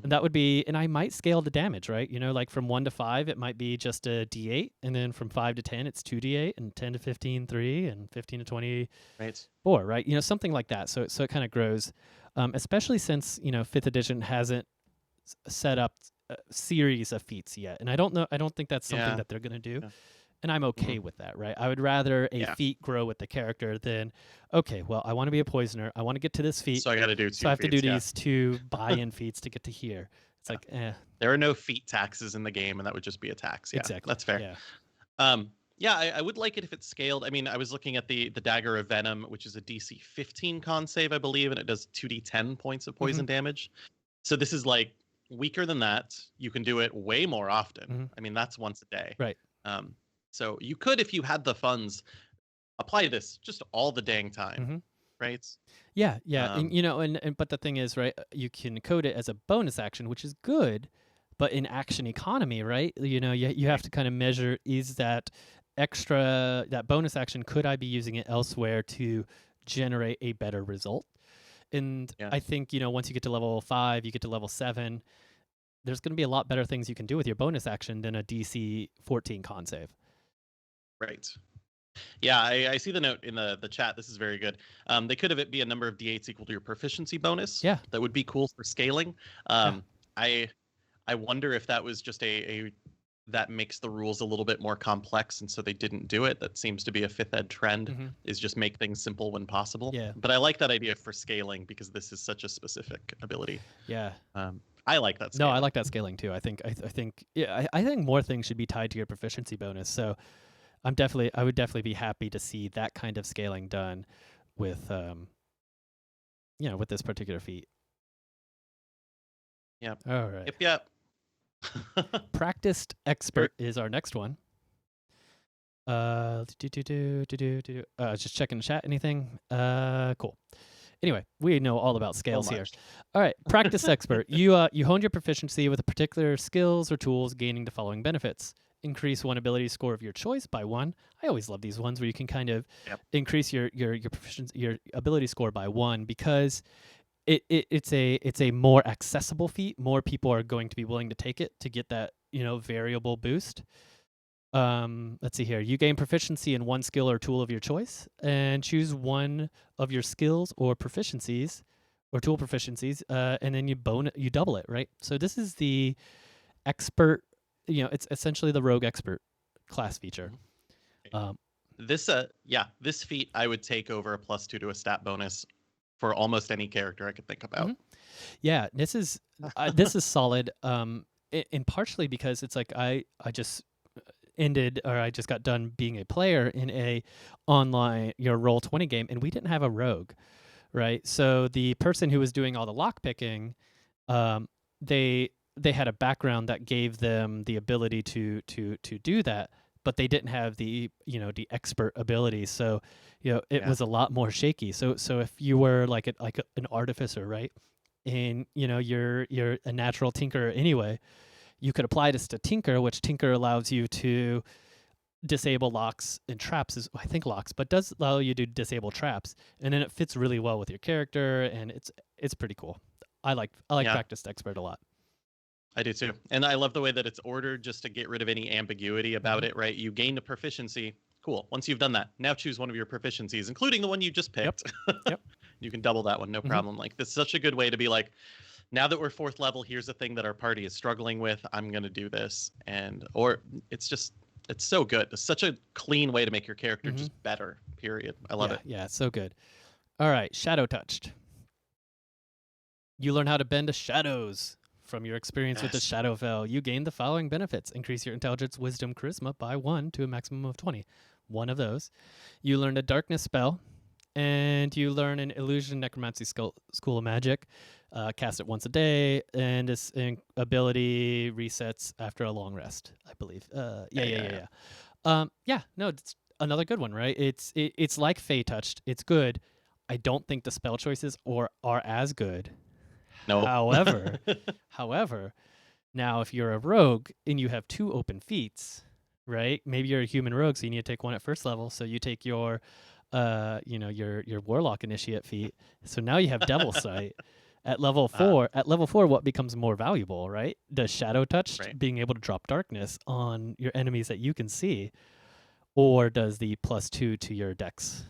And that would be, and I might scale the damage, right? Like from 1 to 5, it might be just a D8, and then from 5 to 10, it's 2D8, and 10 to 15, 3, and 15 to 20, 4, right? Something like that. So it kind of grows, especially since 5th edition hasn't set up a series of feats yet, and I don't think that's something that they're gonna do. Yeah. And I'm okay with that, right? I would rather a feat grow with the character than, okay, well, I want to be a poisoner. I want to get to this feat. So I got to do 2 So I have feats, to do these 2 buy-in feats to get to here. It's like, There are no feat taxes in the game, and that would just be a tax. Yeah, exactly. That's fair. I would like it if it's scaled. I mean, I was looking at the Dagger of Venom, which is a DC 15 con save, I believe, and it does 2d10 points of poison damage. So this is like weaker than that. You can do it way more often. I mean, that's once a day. Right. So you could, if you had the funds, apply this just all the dang time, right? Yeah. And but the thing is, right, you can code it as a bonus action, which is good, but in action economy, right, you have to kind of measure, is that bonus action, could I be using it elsewhere to generate a better result? And I think, once you get to level 5, you get to level 7, there's going to be a lot better things you can do with your bonus action than a DC 14 con save. Right. Yeah, I see the note in the chat. This is very good. They could have it be a number of D8s equal to your proficiency bonus. Yeah. That would be cool for scaling. I wonder if that was just that makes the rules a little bit more complex, and so they didn't do it. That seems to be a 5th ed trend, is just make things simple when possible. Yeah. But I like that idea for scaling because this is such a specific ability. Yeah. I like that scaling. No, I like that scaling too. I think more things should be tied to your proficiency bonus. So I would definitely be happy to see that kind of scaling done with with this particular feat. Yeah. All right. Yep. Practiced expert is our next one. Just checking the chat. Anything? Cool. Anyway, we know all about scales here. All right, practice expert. You hone your proficiency with particular skills or tools, gaining the following benefits: increase one ability score of your choice by 1. I always love these ones where you can kind of increase your proficiency, your ability score by 1, because it's a more accessible feat. More people are going to be willing to take it to get that, variable boost. Let's see here. You gain proficiency in one skill or tool of your choice, and choose one of your skills or proficiencies or tool proficiencies, and then you double it, right? So this is the expert, it's essentially the rogue expert class feature. This feat I would take over a +2 to a stat bonus for almost any character I could think about. Yeah, this is solid. In partially because it's like I just I just got done being a player in a online Roll20 game, and we didn't have a rogue, right? So the person who was doing all the lock picking, they had a background that gave them the ability to do that, but they didn't have the the expert ability. So it was a lot more shaky. So if you were like an artificer, right, and you're a natural tinkerer anyway, you could apply this to Tinker, which Tinker allows you to disable locks and traps, is I think locks, but does allow you to disable traps, and then it fits really well with your character, and it's pretty cool. I like Practiced Expert a lot. I do too, and I love the way that it's ordered just to get rid of any ambiguity about it. Right, you gain a proficiency. Cool. Once you've done that, now choose one of your proficiencies, including the one you just picked. Yep. You can double that one, no problem. Like, this is such a good way to be like, now that we're 4th level, here's the thing that our party is struggling with. I'm going to do this. Or it's so good. It's such a clean way to make your character just better, period. I love it. Yeah, so good. All right, Shadow Touched. You learn how to bend to shadows. From your experience with the Shadowfell, you gain the following benefits. Increase your intelligence, wisdom, charisma by 1 to a maximum of 20. One of those. You learn a darkness spell, and you learn an illusion necromancy school of magic. Cast it once a day, and this ability resets after a long rest, I believe. Yeah. No, it's another good one, right? It's like Fey Touched. It's good. I don't think the spell choices are as good. No. However, now if you're a rogue and you have 2 open feats, right? Maybe you're a human rogue, so you need to take one at 1st level. So you take your your warlock initiate feat. So now you have Devil Sight. At level 4, what becomes more valuable, right? Does Shadow Touch, being able to drop darkness on your enemies that you can see, or does the +2 to your dex?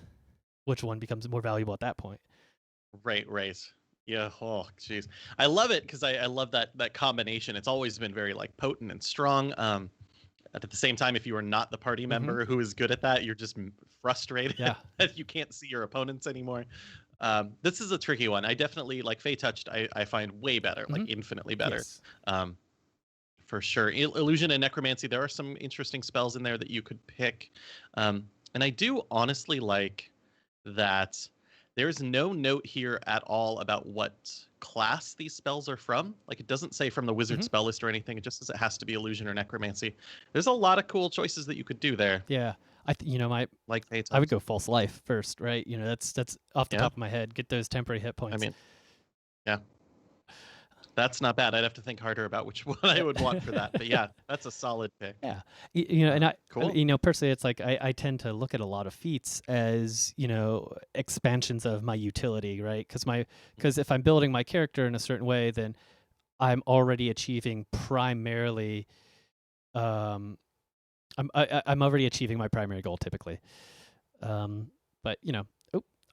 Which one becomes more valuable at that point? Right. Yeah. Oh, jeez. I love it because I love that combination. It's always been very like potent and strong. At the same time, if you are not the party member who is good at that, you're just frustrated that you can't see your opponents anymore. This is a tricky one. I definitely like Fey Touched. I find way better, like infinitely better. Yes. For sure. Illusion and necromancy. There are some interesting spells in there that you could pick, and I do honestly like that. There's no note here at all about what class these spells are from. Like, it doesn't say from the wizard spell list or anything. It just says it has to be illusion or necromancy. There's a lot of cool choices that you could do there. Yeah. I would go false life first, right? That's off the top of my head. Get those temporary hit points. I mean, yeah. That's not bad. I'd have to think harder about which one I would want for that. But yeah, that's a solid pick. Yeah. And cool. Personally, it's like I tend to look at a lot of feats as, expansions of my utility, right? Because if I'm building my character in a certain way, then I'm already achieving primarily I'm already achieving my primary goal typically. But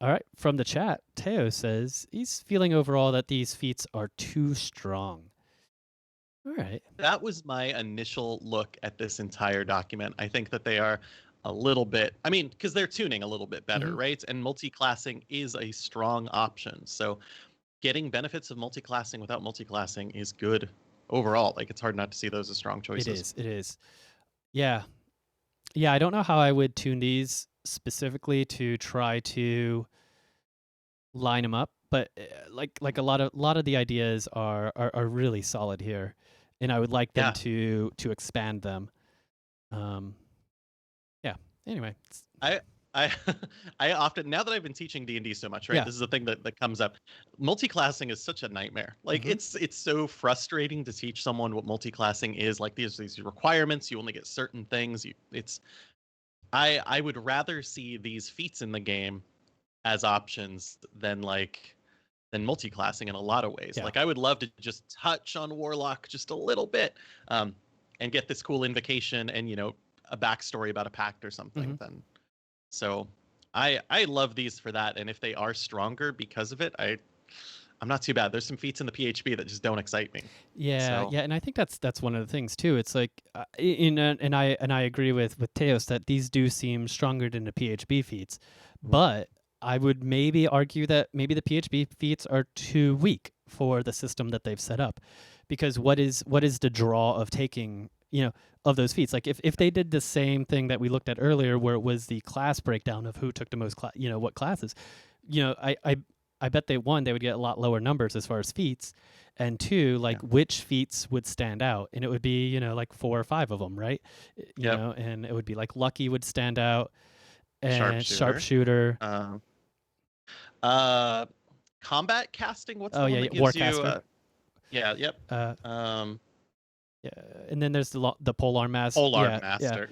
all right. From the chat, Teo says he's feeling overall that these feats are too strong. All right. That was my initial look at this entire document. I think that they are a little bit, because they're tuning a little bit better, right? And multi-classing is a strong option. So getting benefits of multi-classing without multi-classing is good overall. Like, it's hard not to see those as strong choices. It is. Yeah. I don't know how I would tune these specifically to try to line them up, but like a lot of the ideas are really solid here, and I would like them to expand them. Anyway, I I often, now that I've been teaching D&D so much, right? Yeah. This is the thing that comes up. Multiclassing is such a nightmare. Like Mm-hmm. it's so frustrating to teach someone what multiclassing is. Like these requirements, you only get certain things. It's I would rather see these feats in the game as options than multiclassing in a lot of ways. Yeah. Like I would love to just touch on Warlock just a little bit, and get this cool invocation and a backstory about a pact or Mm-hmm. something. Then so I love these for that, and if they are stronger because of it, I'm not too bad. There's some feats in the PHP that just don't excite me. Yeah, So yeah, and I think that's one of the things too. It's like, and I agree with Teos that these do seem stronger than the PHP feats, but I would maybe argue that maybe the PHP feats are too weak for the system that they've set up, because what is the draw of taking of those feats? Like if they did the same thing that we looked at earlier, where it was the class breakdown of who took the most what classes, I bet they would get a lot lower numbers as far as feats, and two, yeah, like which feats would stand out, and it would be like 4 or 5 of them, right? yep, And it would be like lucky would stand out, and sharpshooter. sharpshooter. Um, uh, combat casting. What's Oh the yeah, one yeah, that gives you? warcaster. Yeah, yep. Uh, Um, yeah, and then there's the polar mass. Polar Yeah, yeah. Master.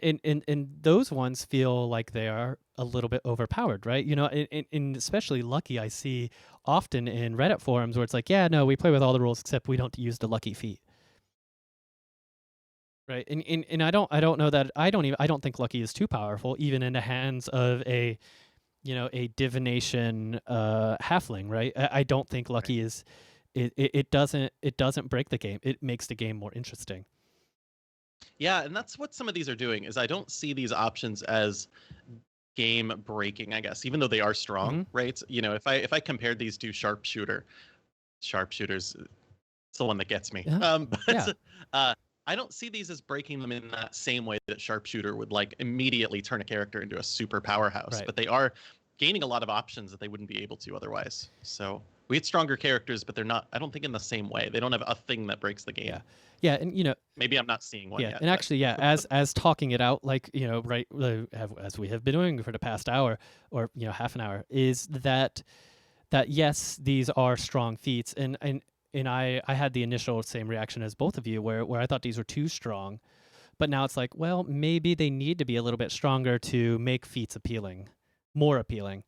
And, and those ones feel like they are a little bit overpowered, right? And especially lucky, I see often in Reddit forums where it's like, yeah, no, we play with all the rules except we don't use the lucky feat, right? And I don't know that I don't think lucky is too powerful, even in the hands of a divination halfling, right? I don't think Right. lucky is it doesn't break the game. It makes the game more interesting. Yeah, and that's what some of these are doing. Is I don't see these options as game breaking, I guess, even though they are strong, Mm-hmm. right? If I compared these to sharpshooters, it's the one that gets me. Uh-huh. Yeah. But I don't see these as breaking them in that same way that sharpshooter would like immediately turn a character into a super powerhouse. Right. But they are gaining a lot of options that they wouldn't be able to otherwise. So we get stronger characters, but they're not. I don't think in the same way. They don't have a thing that breaks the Yeah. game. Yeah, and Maybe I'm not seeing one yeah, yet. and But actually, yeah, as talking it out, like right, as we have been doing for the past hour or half an hour, is that yes, these are strong feats, and I had the initial same reaction as both of you, where I thought these were too strong, but now it's like, well, maybe they need to be a little bit stronger to make feats appealing, more appealing,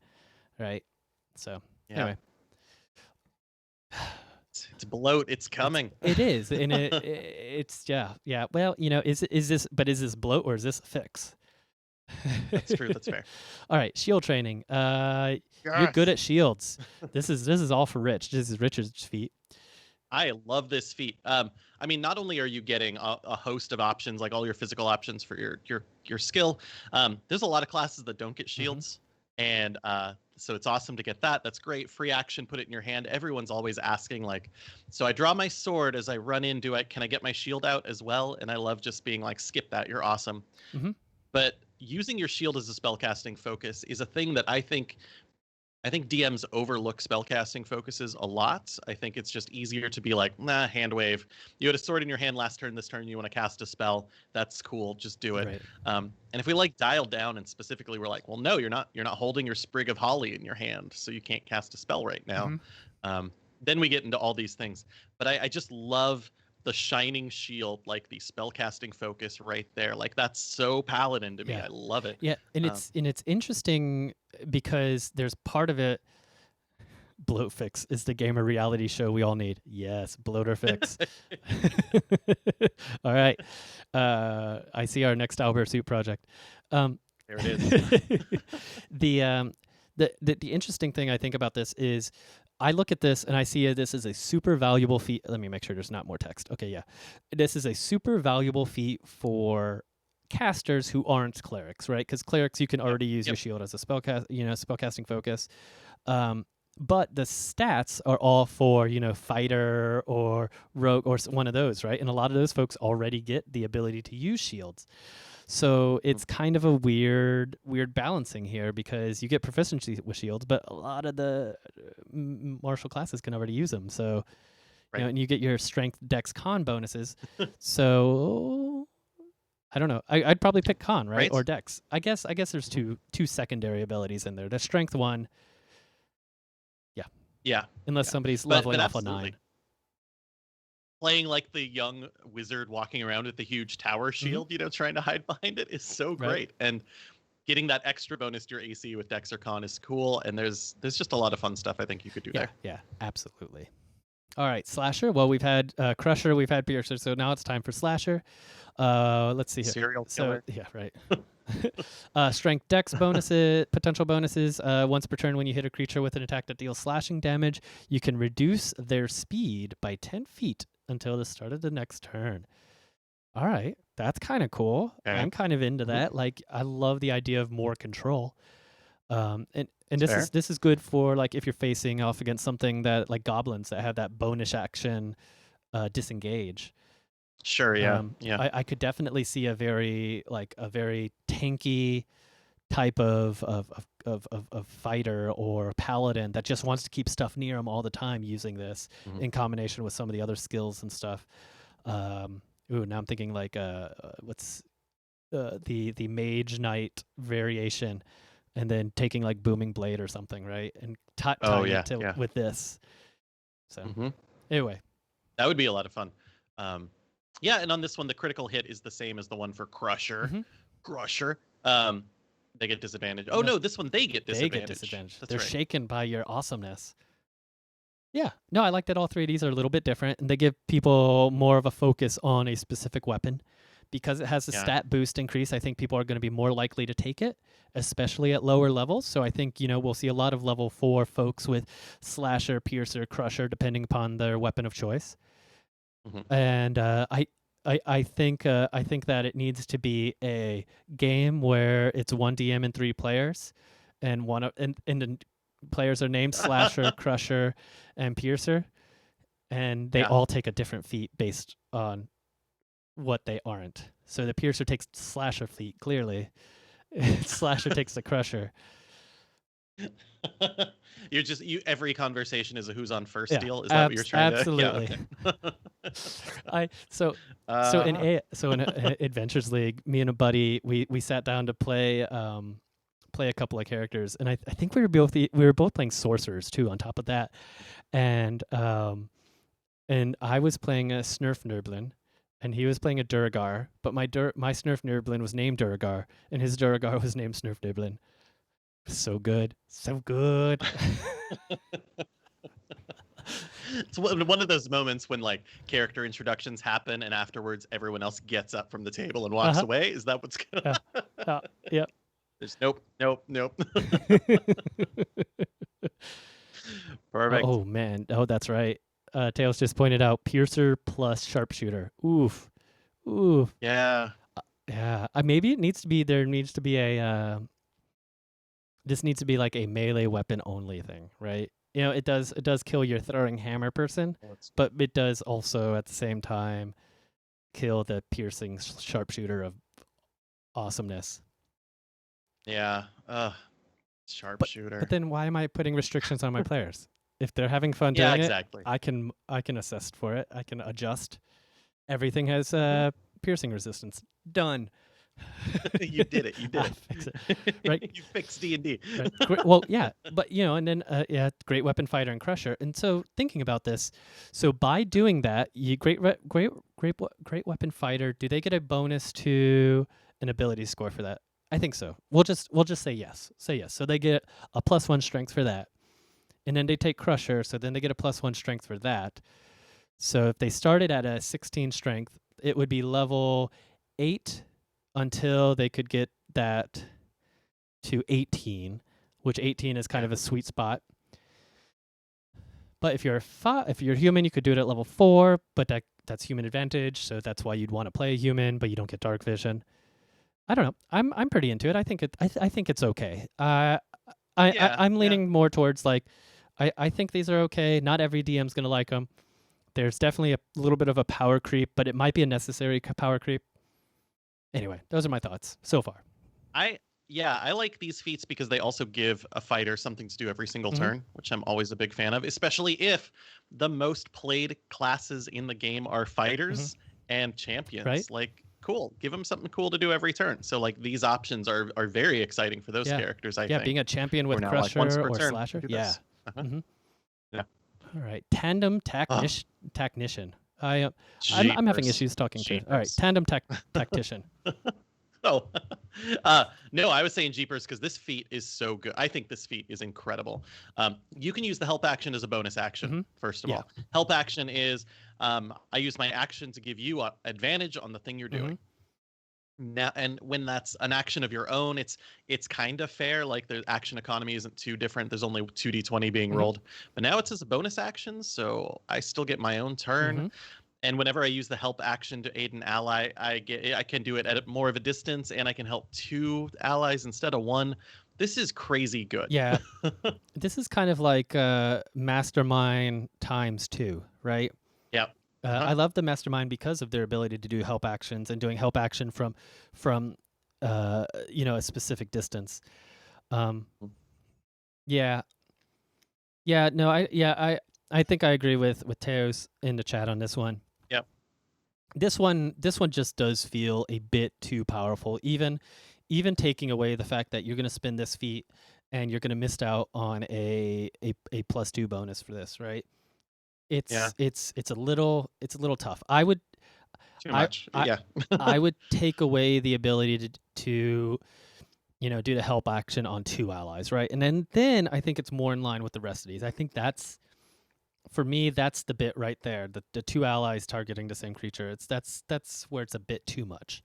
right? So yeah, anyway. it's bloat. It's coming. It is, and it's yeah. Well, is this bloat or is this a fix? That's true. That's fair. All right, shield training. You're good Yes. at shields. This is all for Rich. This is Richard's feat. I love this feat. I mean, not only are you getting a host of options, like all your physical options for your skill, there's a lot of classes that don't get Mm-hmm. shields, and so it's awesome to get that. That's great. Free action, put it in your hand. Everyone's always asking, like, so I draw my sword as I run in. Can I get my shield out as well? And I love just being like, skip that. You're awesome. Mm-hmm. But using your shield as a spellcasting focus is a thing that I think DMs overlook spellcasting focuses a lot. I think it's just easier to be like, nah, hand wave. You had a sword in your hand last turn. This turn you want to cast a spell. That's cool. Just do it. Right. And if we like dial down and specifically we're like, well, no, you're not holding your sprig of holly in your hand, so you can't cast a spell right now. Mm-hmm. Then we get into all these things. But I just love the shining shield, like the spellcasting focus right there. Like that's so paladin to me. Yeah. I love it. Yeah, and Um, it's interesting because there's part of it. Bloat Fix is the gamer reality show we all need. Yes, Bloater Fix. All right. I see our next Albert Suit project. there it is. The interesting thing I think about this is I look at this and I see this as a super valuable feat. Let me make sure there's not more text. Okay, yeah. This is a super valuable feat for casters who aren't clerics, right? Because clerics, you can already use your Yep. shield as a spellcasting focus. But the stats are all for fighter or rogue or one of those, right? And a lot of those folks already get the ability to use shields. So it's kind of a weird balancing here because you get proficiency with shields, but a lot of the martial classes can already use them. So Right. and you get your strength, dex, con bonuses. So I don't know. I'd probably pick con, right? Right? Or dex. I guess there's two secondary abilities in there. The strength one, yeah, Yeah. unless Yeah. somebody's But leveling off a absolutely. 9. Playing like the young wizard walking around with the huge tower Mm-hmm. shield, trying to hide behind it is so Right? great. And getting that extra bonus to your AC with Dex or Con is cool. And there's just a lot of fun stuff I think you could do Yeah, there. yeah, absolutely. All right, slasher. Well, we've had Crusher, we've had Piercer, so now it's time for slasher. Let's see here. Serial So killer. yeah, right. Strength dex bonuses, potential bonuses. Once per turn, when you hit a creature with an attack that deals slashing damage, you can reduce their speed by 10 feet until the start of the next turn. All right, that's kind of cool. Okay. I'm kind of into Mhm. that. Like, I love the idea of more control. And That's fair. this is good for like if you're facing off against something that like goblins that have that bonus action, disengage. Sure, yeah. Yeah. I could definitely see a very tanky type of fighter or paladin that just wants to keep stuff near him all the time using this Mhm. in combination with some of the other skills and stuff. Now I'm thinking like what's the mage knight variation, and then taking like booming blade or something, right? And Oh, tying yeah. it to Yeah. with this. So Mhm. anyway, That would be a lot of fun. Yeah, and on this one, the critical hit is the same as the one for Crusher. Mhm. Crusher. They get disadvantage. Oh No, no, this one they get they disadvantage. get disadvantage. That's They're right. shaken by your awesomeness. Yeah, no, I like that all three of these are a little bit different, and they give people more of a focus on a specific weapon. Because it has a Yeah. stat boost increase, I think people are going to be more likely to take it, especially at lower levels. So I think, we'll see a lot of level 4 folks with Slasher, Piercer, Crusher, depending upon their weapon of choice. Mhm. And I think that it needs to be a game where it's one DM and 3 players, and and the players are named Slasher, Crusher, and Piercer, and they Yeah. all take a different feat based on what they aren't. So the Piercer takes Slasher feat, clearly. Slasher takes the Crusher. Every conversation is a who's on first Yeah, deal. Is that what you're trying to? Yeah. absolutely. Okay. So in Adventures League, me and a buddy, we sat down to play a couple of characters, and I think we were both playing sorcerers too. On top of that, and I was playing a Snurf Nerblin, and he was playing a Duragar, but my Snurf Nerblin was named Duragar, and his Duragar was named Snurf Nerblin. So good. So good. It's one of those moments when like character introductions happen and afterwards everyone else gets up from the table and walks Uh-huh. away. Is that what's going on? Yep. There's nope. Perfect. Oh man. Oh, that's right. Tails just pointed out Piercer plus Sharpshooter. Oof. Oof. Yeah. Yeah. Maybe it needs to be this needs to be like a melee weapon only thing, right? It does kill your throwing hammer person, but it does also at the same time kill the piercing sharpshooter of awesomeness. Yeah. Sharpshooter. But then why am I putting restrictions on my players? If they're having fun Yeah, doing exactly. it, I can assist for it. I can adjust. Everything has piercing resistance. Done. You did it. You did it. Fix it. Right? You fixed D&D. Right. Well, yeah, but and then great weapon fighter and crusher. And so thinking about this, so by doing that, you great weapon fighter. Do they get a bonus to an ability score for that? I think so. We'll just say yes. Say yes. So they get a +1 strength for that, and then they take crusher. So then they get a +1 strength for that. So if they started at a 16 strength, it would be level 8 until they could get that to 18, which 18 is kind of a sweet spot. But if you're human, you could do it at level 4, but that's human advantage, so that's why you'd want to play a human, but you don't get dark vision. I don't know. I'm pretty into it. I think it's okay. I'm leaning more towards like I think these are okay. Not every DM's gonna like them. There's definitely a little bit of a power creep, but it might be a necessary power creep. Anyway, those are my thoughts so far. I like these feats because they also give a fighter something to do every single turn, which I'm always a big fan of, especially if the most played classes in the game are fighters and champions. Right? Like cool. Give them something cool to do every turn. So like these options are very exciting for those Yeah. characters. I Yeah, think. being a champion with We're now like once Crusher per or turn, Slasher. do Yeah. this. Uh-huh. hmm Yeah. All right. Tandem Oh, Technician. I'm having jeepers, issues talking to. All right. jeepers. Tandem Tactician. Oh, no, I was saying Jeepers because this feat is so good. I think this feat is incredible. You can use the help action as a bonus action, first of Yeah. all. Help action is I use my action to give you advantage on the thing you're doing. Now, and when that's an action of your own, it's kind of fair. Like the action economy isn't too different. There's only 2d20 being rolled. But now it's as a bonus action, so I still get my own turn. And whenever I use the help action to aid an ally, I can do it at more of a distance, and I can help 2 allies instead of 1. This is crazy good. Yeah. This is kind of like Mastermind times 2, right? Yep. I love the Mastermind because of their ability to do help actions and doing help action from a specific distance. Yeah. Yeah, no, I think I agree with Teos in the chat on this one. Yep. This one just does feel a bit too powerful. Even taking away the fact that you're going to spend this feat and you're going to miss out on a +2 bonus for this, right? It's a little tough. I would Too much. I would take away the ability to do the help action on 2 allies, right? And then I think it's more in line with the rest of these. I think that's, for me, that's the bit right there. The 2 allies targeting the same creature. That's where it's a bit too much.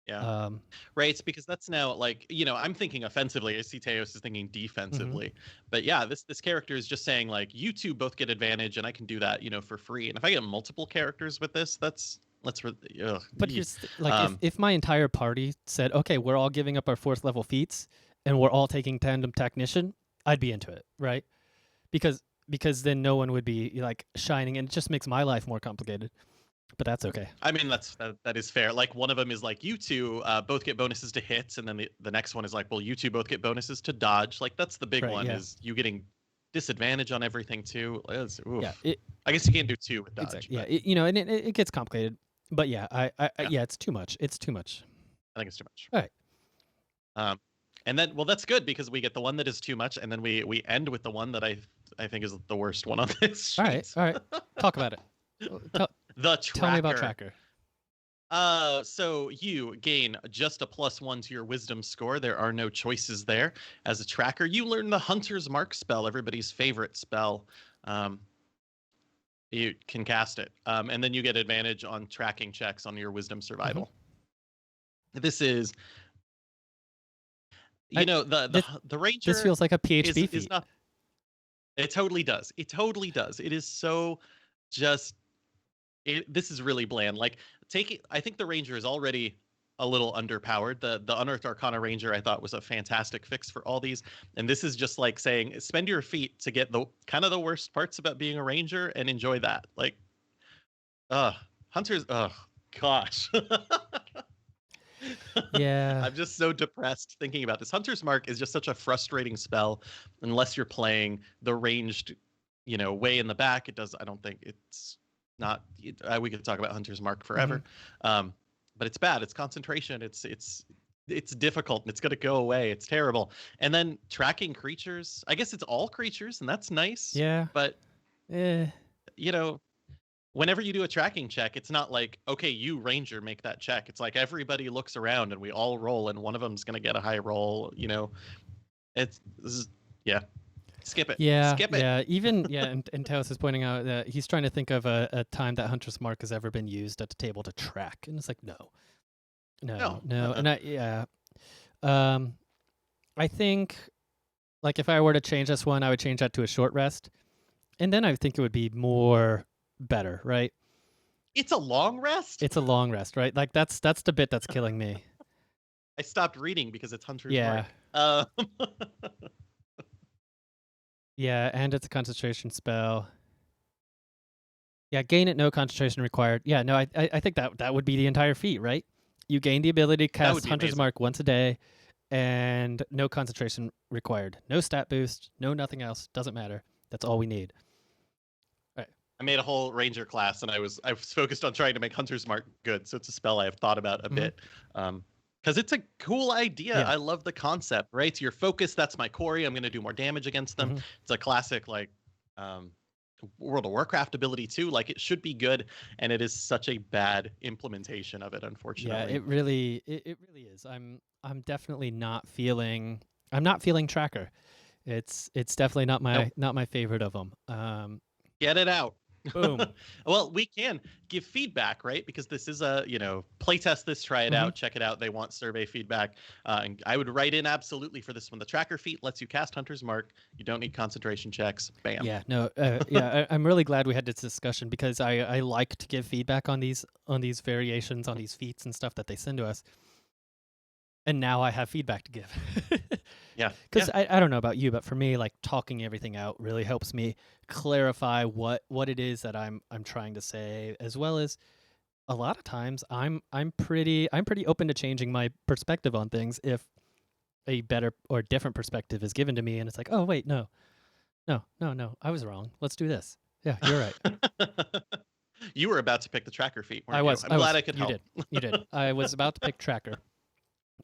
Yeah. Right. It's because that's now like, I'm thinking offensively. I see Teos is thinking defensively. But yeah, this character is just saying like, you two both get advantage and I can do that, for free. And if I get multiple characters with this, but here's if my entire party said, okay, we're all giving up our 4th level feats and we're all taking Tandem Technician, I'd be into it, right? Because then no one would be like shining, and it just makes my life more complicated. But that's okay. I mean, that is fair. Like one of them is like, you two both get bonuses to hits, and then the next one is like, well, you two both get bonuses to dodge. Like that's the big one, is you getting disadvantage on everything too. Yeah, I guess you can't do 2 with dodge. Exactly. Yeah, and it gets complicated. But yeah, yeah, it's too much. It's too much. I think it's too much. All right. And then, well, that's good because we get the one that is too much, and then we end with the one that I think is the worst one on this sheet. All right. Talk about it. The Tracker. Tell me about Tracker. So you gain just a +1 to your Wisdom score. There are no choices there. As a Tracker, you learn the Hunter's Mark spell, everybody's favorite spell. You can cast it, and then you get advantage on tracking checks on your Wisdom survival. This is, the Ranger. This feels like a PHB feat. It totally does. It totally does. It is so just. This is really bland. Like I think the Ranger is already a little underpowered. The Unearthed Arcana Ranger I thought was a fantastic fix for all these, and this is just like saying spend your feet to get the kind of the worst parts about being a Ranger and enjoy that. Like, Hunters. Gosh. Yeah. I'm just so depressed thinking about this. Hunter's Mark is just such a frustrating spell unless you're playing the ranged, way in the back. I don't think it's not. We could talk about Hunter's Mark forever. But it's bad. It's concentration. It's difficult, and it's going to go away. It's terrible. And then tracking creatures. I guess it's all creatures, and that's nice. Yeah. But whenever you do a tracking check, it's not like, okay, you Ranger make that check. It's like everybody looks around and we all roll, and one of them's going to get a high roll. Skip it. Yeah. Skip it. Yeah. Even and Taos is pointing out that he's trying to think of a time that Hunter's Mark has ever been used at the table to track, and it's like no. And I think like if I were to change this one, I would change that to a short rest, and then I think it would be more better, right? It's a long rest. It's a long rest, right? Like that's the bit that's killing me. I stopped reading because it's Hunter's Mark. Yeah, and it's a concentration spell. Yeah, gain it, no concentration required. Yeah, no, I think that would be the entire feat, right? You gain the ability to cast Hunter's Mark once a day, and no concentration required. No stat boost, no nothing else. Doesn't matter. That's all we need. All right. I made a whole ranger class, and I was focused on trying to make Hunter's Mark good. So it's a spell I have thought about a bit, because it's a cool idea. Yeah. I love the concept. Right, so your focus. That's my Corey. I'm going to do more damage against them. It's a classic like World of Warcraft ability too. Like it should be good, and it is such a bad implementation of it, Yeah, unfortunately. it really is. I'm definitely not feeling. I'm not feeling Tracker. It's definitely not Nope. my favorite of them. Get it out. Boom. Well, we can give feedback, right? Because this is a, playtest this, try it out, check it out. They want survey feedback. And I would write in absolutely for this one. The tracker feat lets you cast Hunter's Mark. You don't need concentration checks. Bam. Yeah, no, I'm really glad we had this discussion because I like to give feedback on these variations, on these feats and stuff that they send to us. And now I have feedback to give. Yeah. Because I don't know about you, but for me, like talking everything out really helps me clarify what it is that I'm trying to say, as well as a lot of times I'm pretty open to changing my perspective on things if a better or different perspective is given to me, and it's like, oh wait, no, I was wrong. Let's do this. Yeah, you're right. You were about to pick the tracker feat, weren't I was. you? I'm glad I could you help. You did. I was about to pick Tracker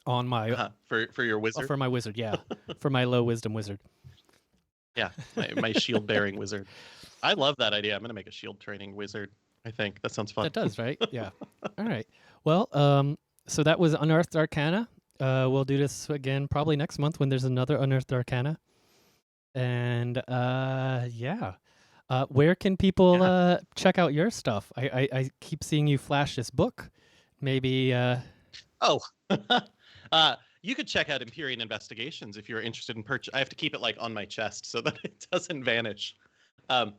on my for your wizard. For my wizard, yeah, for my low wisdom wizard. Yeah, my shield bearing wizard. I love that idea. I'm gonna make a shield training wizard. I think that sounds fun. That does, right? Yeah. All right. Well, so that was Unearthed Arcana. We'll do this again probably next month when there's another Unearthed Arcana. And yeah. Where can people check out your stuff? I keep seeing you flash this book. Maybe. Oh. You could check out Empyrean Investigations if you're interested in purchase. I have to keep it like on my chest so that it doesn't vanish. On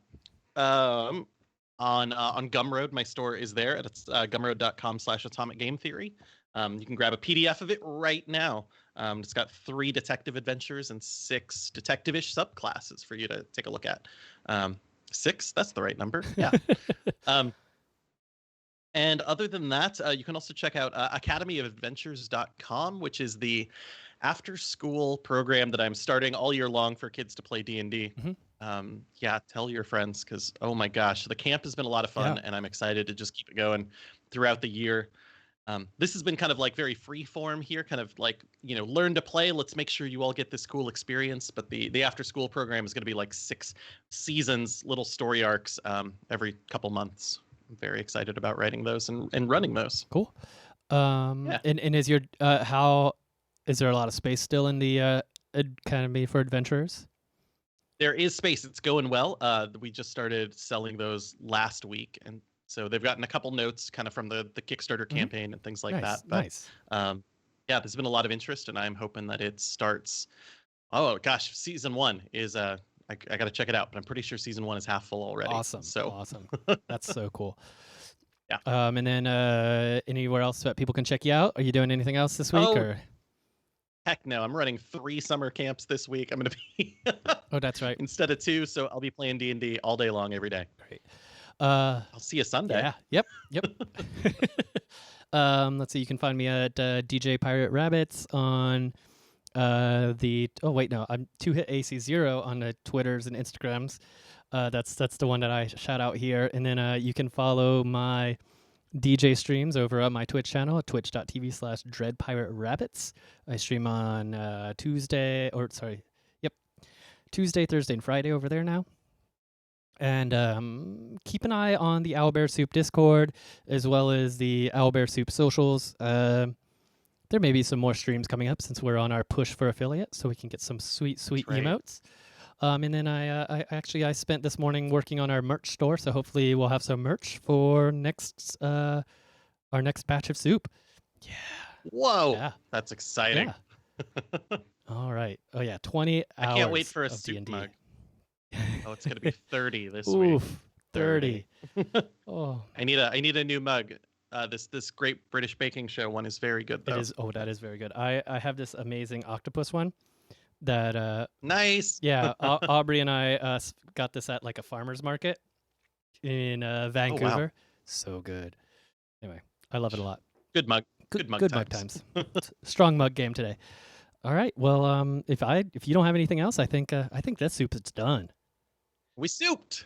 Gumroad, my store is there. It's gumroad.com/atomic game theory. You can grab a PDF of it right now. It's got 3 detective adventures and 6 detective-ish subclasses for you to take a look at. 6? That's the right number. Yeah. And other than that, you can also check out academyofadventures.com, which is the after-school program that I'm starting all year long for kids to play D&D. Yeah, tell your friends because, oh my gosh, the camp has been a lot of fun, and I'm excited to just keep it going throughout the year. This has been kind of like very free form here, kind of like, learn to play. Let's make sure you all get this cool experience. But the after-school program is going to be like 6 seasons, little story arcs every couple months. I'm very excited about writing those and running those. Cool. And is your is there a lot of space still in the Academy for Adventurers? There is space. It's going well. We just started selling those last week, and so they've gotten a couple notes kind of from the Kickstarter campaign and things like that. But, nice. Yeah, there's been a lot of interest, and I'm hoping that it starts. Oh gosh, season 1 is I got to check it out, but I'm pretty sure season 1 is half full already. Awesome. So awesome. That's so cool. Yeah. And then anywhere else that people can check you out? Are you doing anything else this week? Or? Heck no. I'm running 3 summer camps this week. I'm going to be Oh, that's right. Instead of 2, so I'll be playing D&D all day long every day. Great. I'll see you Sunday. Yeah. Yep. Let's see. You can find me at DJ Pirate Rabbits on I'm 2-hit AC0 on the Twitters and Instagrams. That's the one that I shout out here. And then you can follow my DJ streams over on my Twitch channel at twitch.tv/DreadPirateRabbits. I stream on Tuesday, Thursday, and Friday over there now. And keep an eye on the Owlbear Soup Discord as well as the Owlbear Soup socials. There may be some more streams coming up since we're on our push for affiliate, so we can get some sweet emotes. And then I spent this morning working on our merch store, so hopefully we'll have some merch for our next batch of soup. Yeah. Whoa. Yeah. That's exciting. Yeah. All right. Oh yeah, 20 hours. I can't wait for a soup D&D. mug. Oh, it's gonna be 30 this week. 30. Oh. I need a new mug. This Great British Baking Show one is very good though. It is. Oh, that is very good. I have this amazing octopus one that nice. Yeah, Aubrey and I got this at like a farmer's market in Vancouver. Oh, wow. So good. Anyway, I love it a lot. Good mug. Good mug times. Strong mug game today. All right. Well, if you don't have anything else, I think that soup is done. We souped.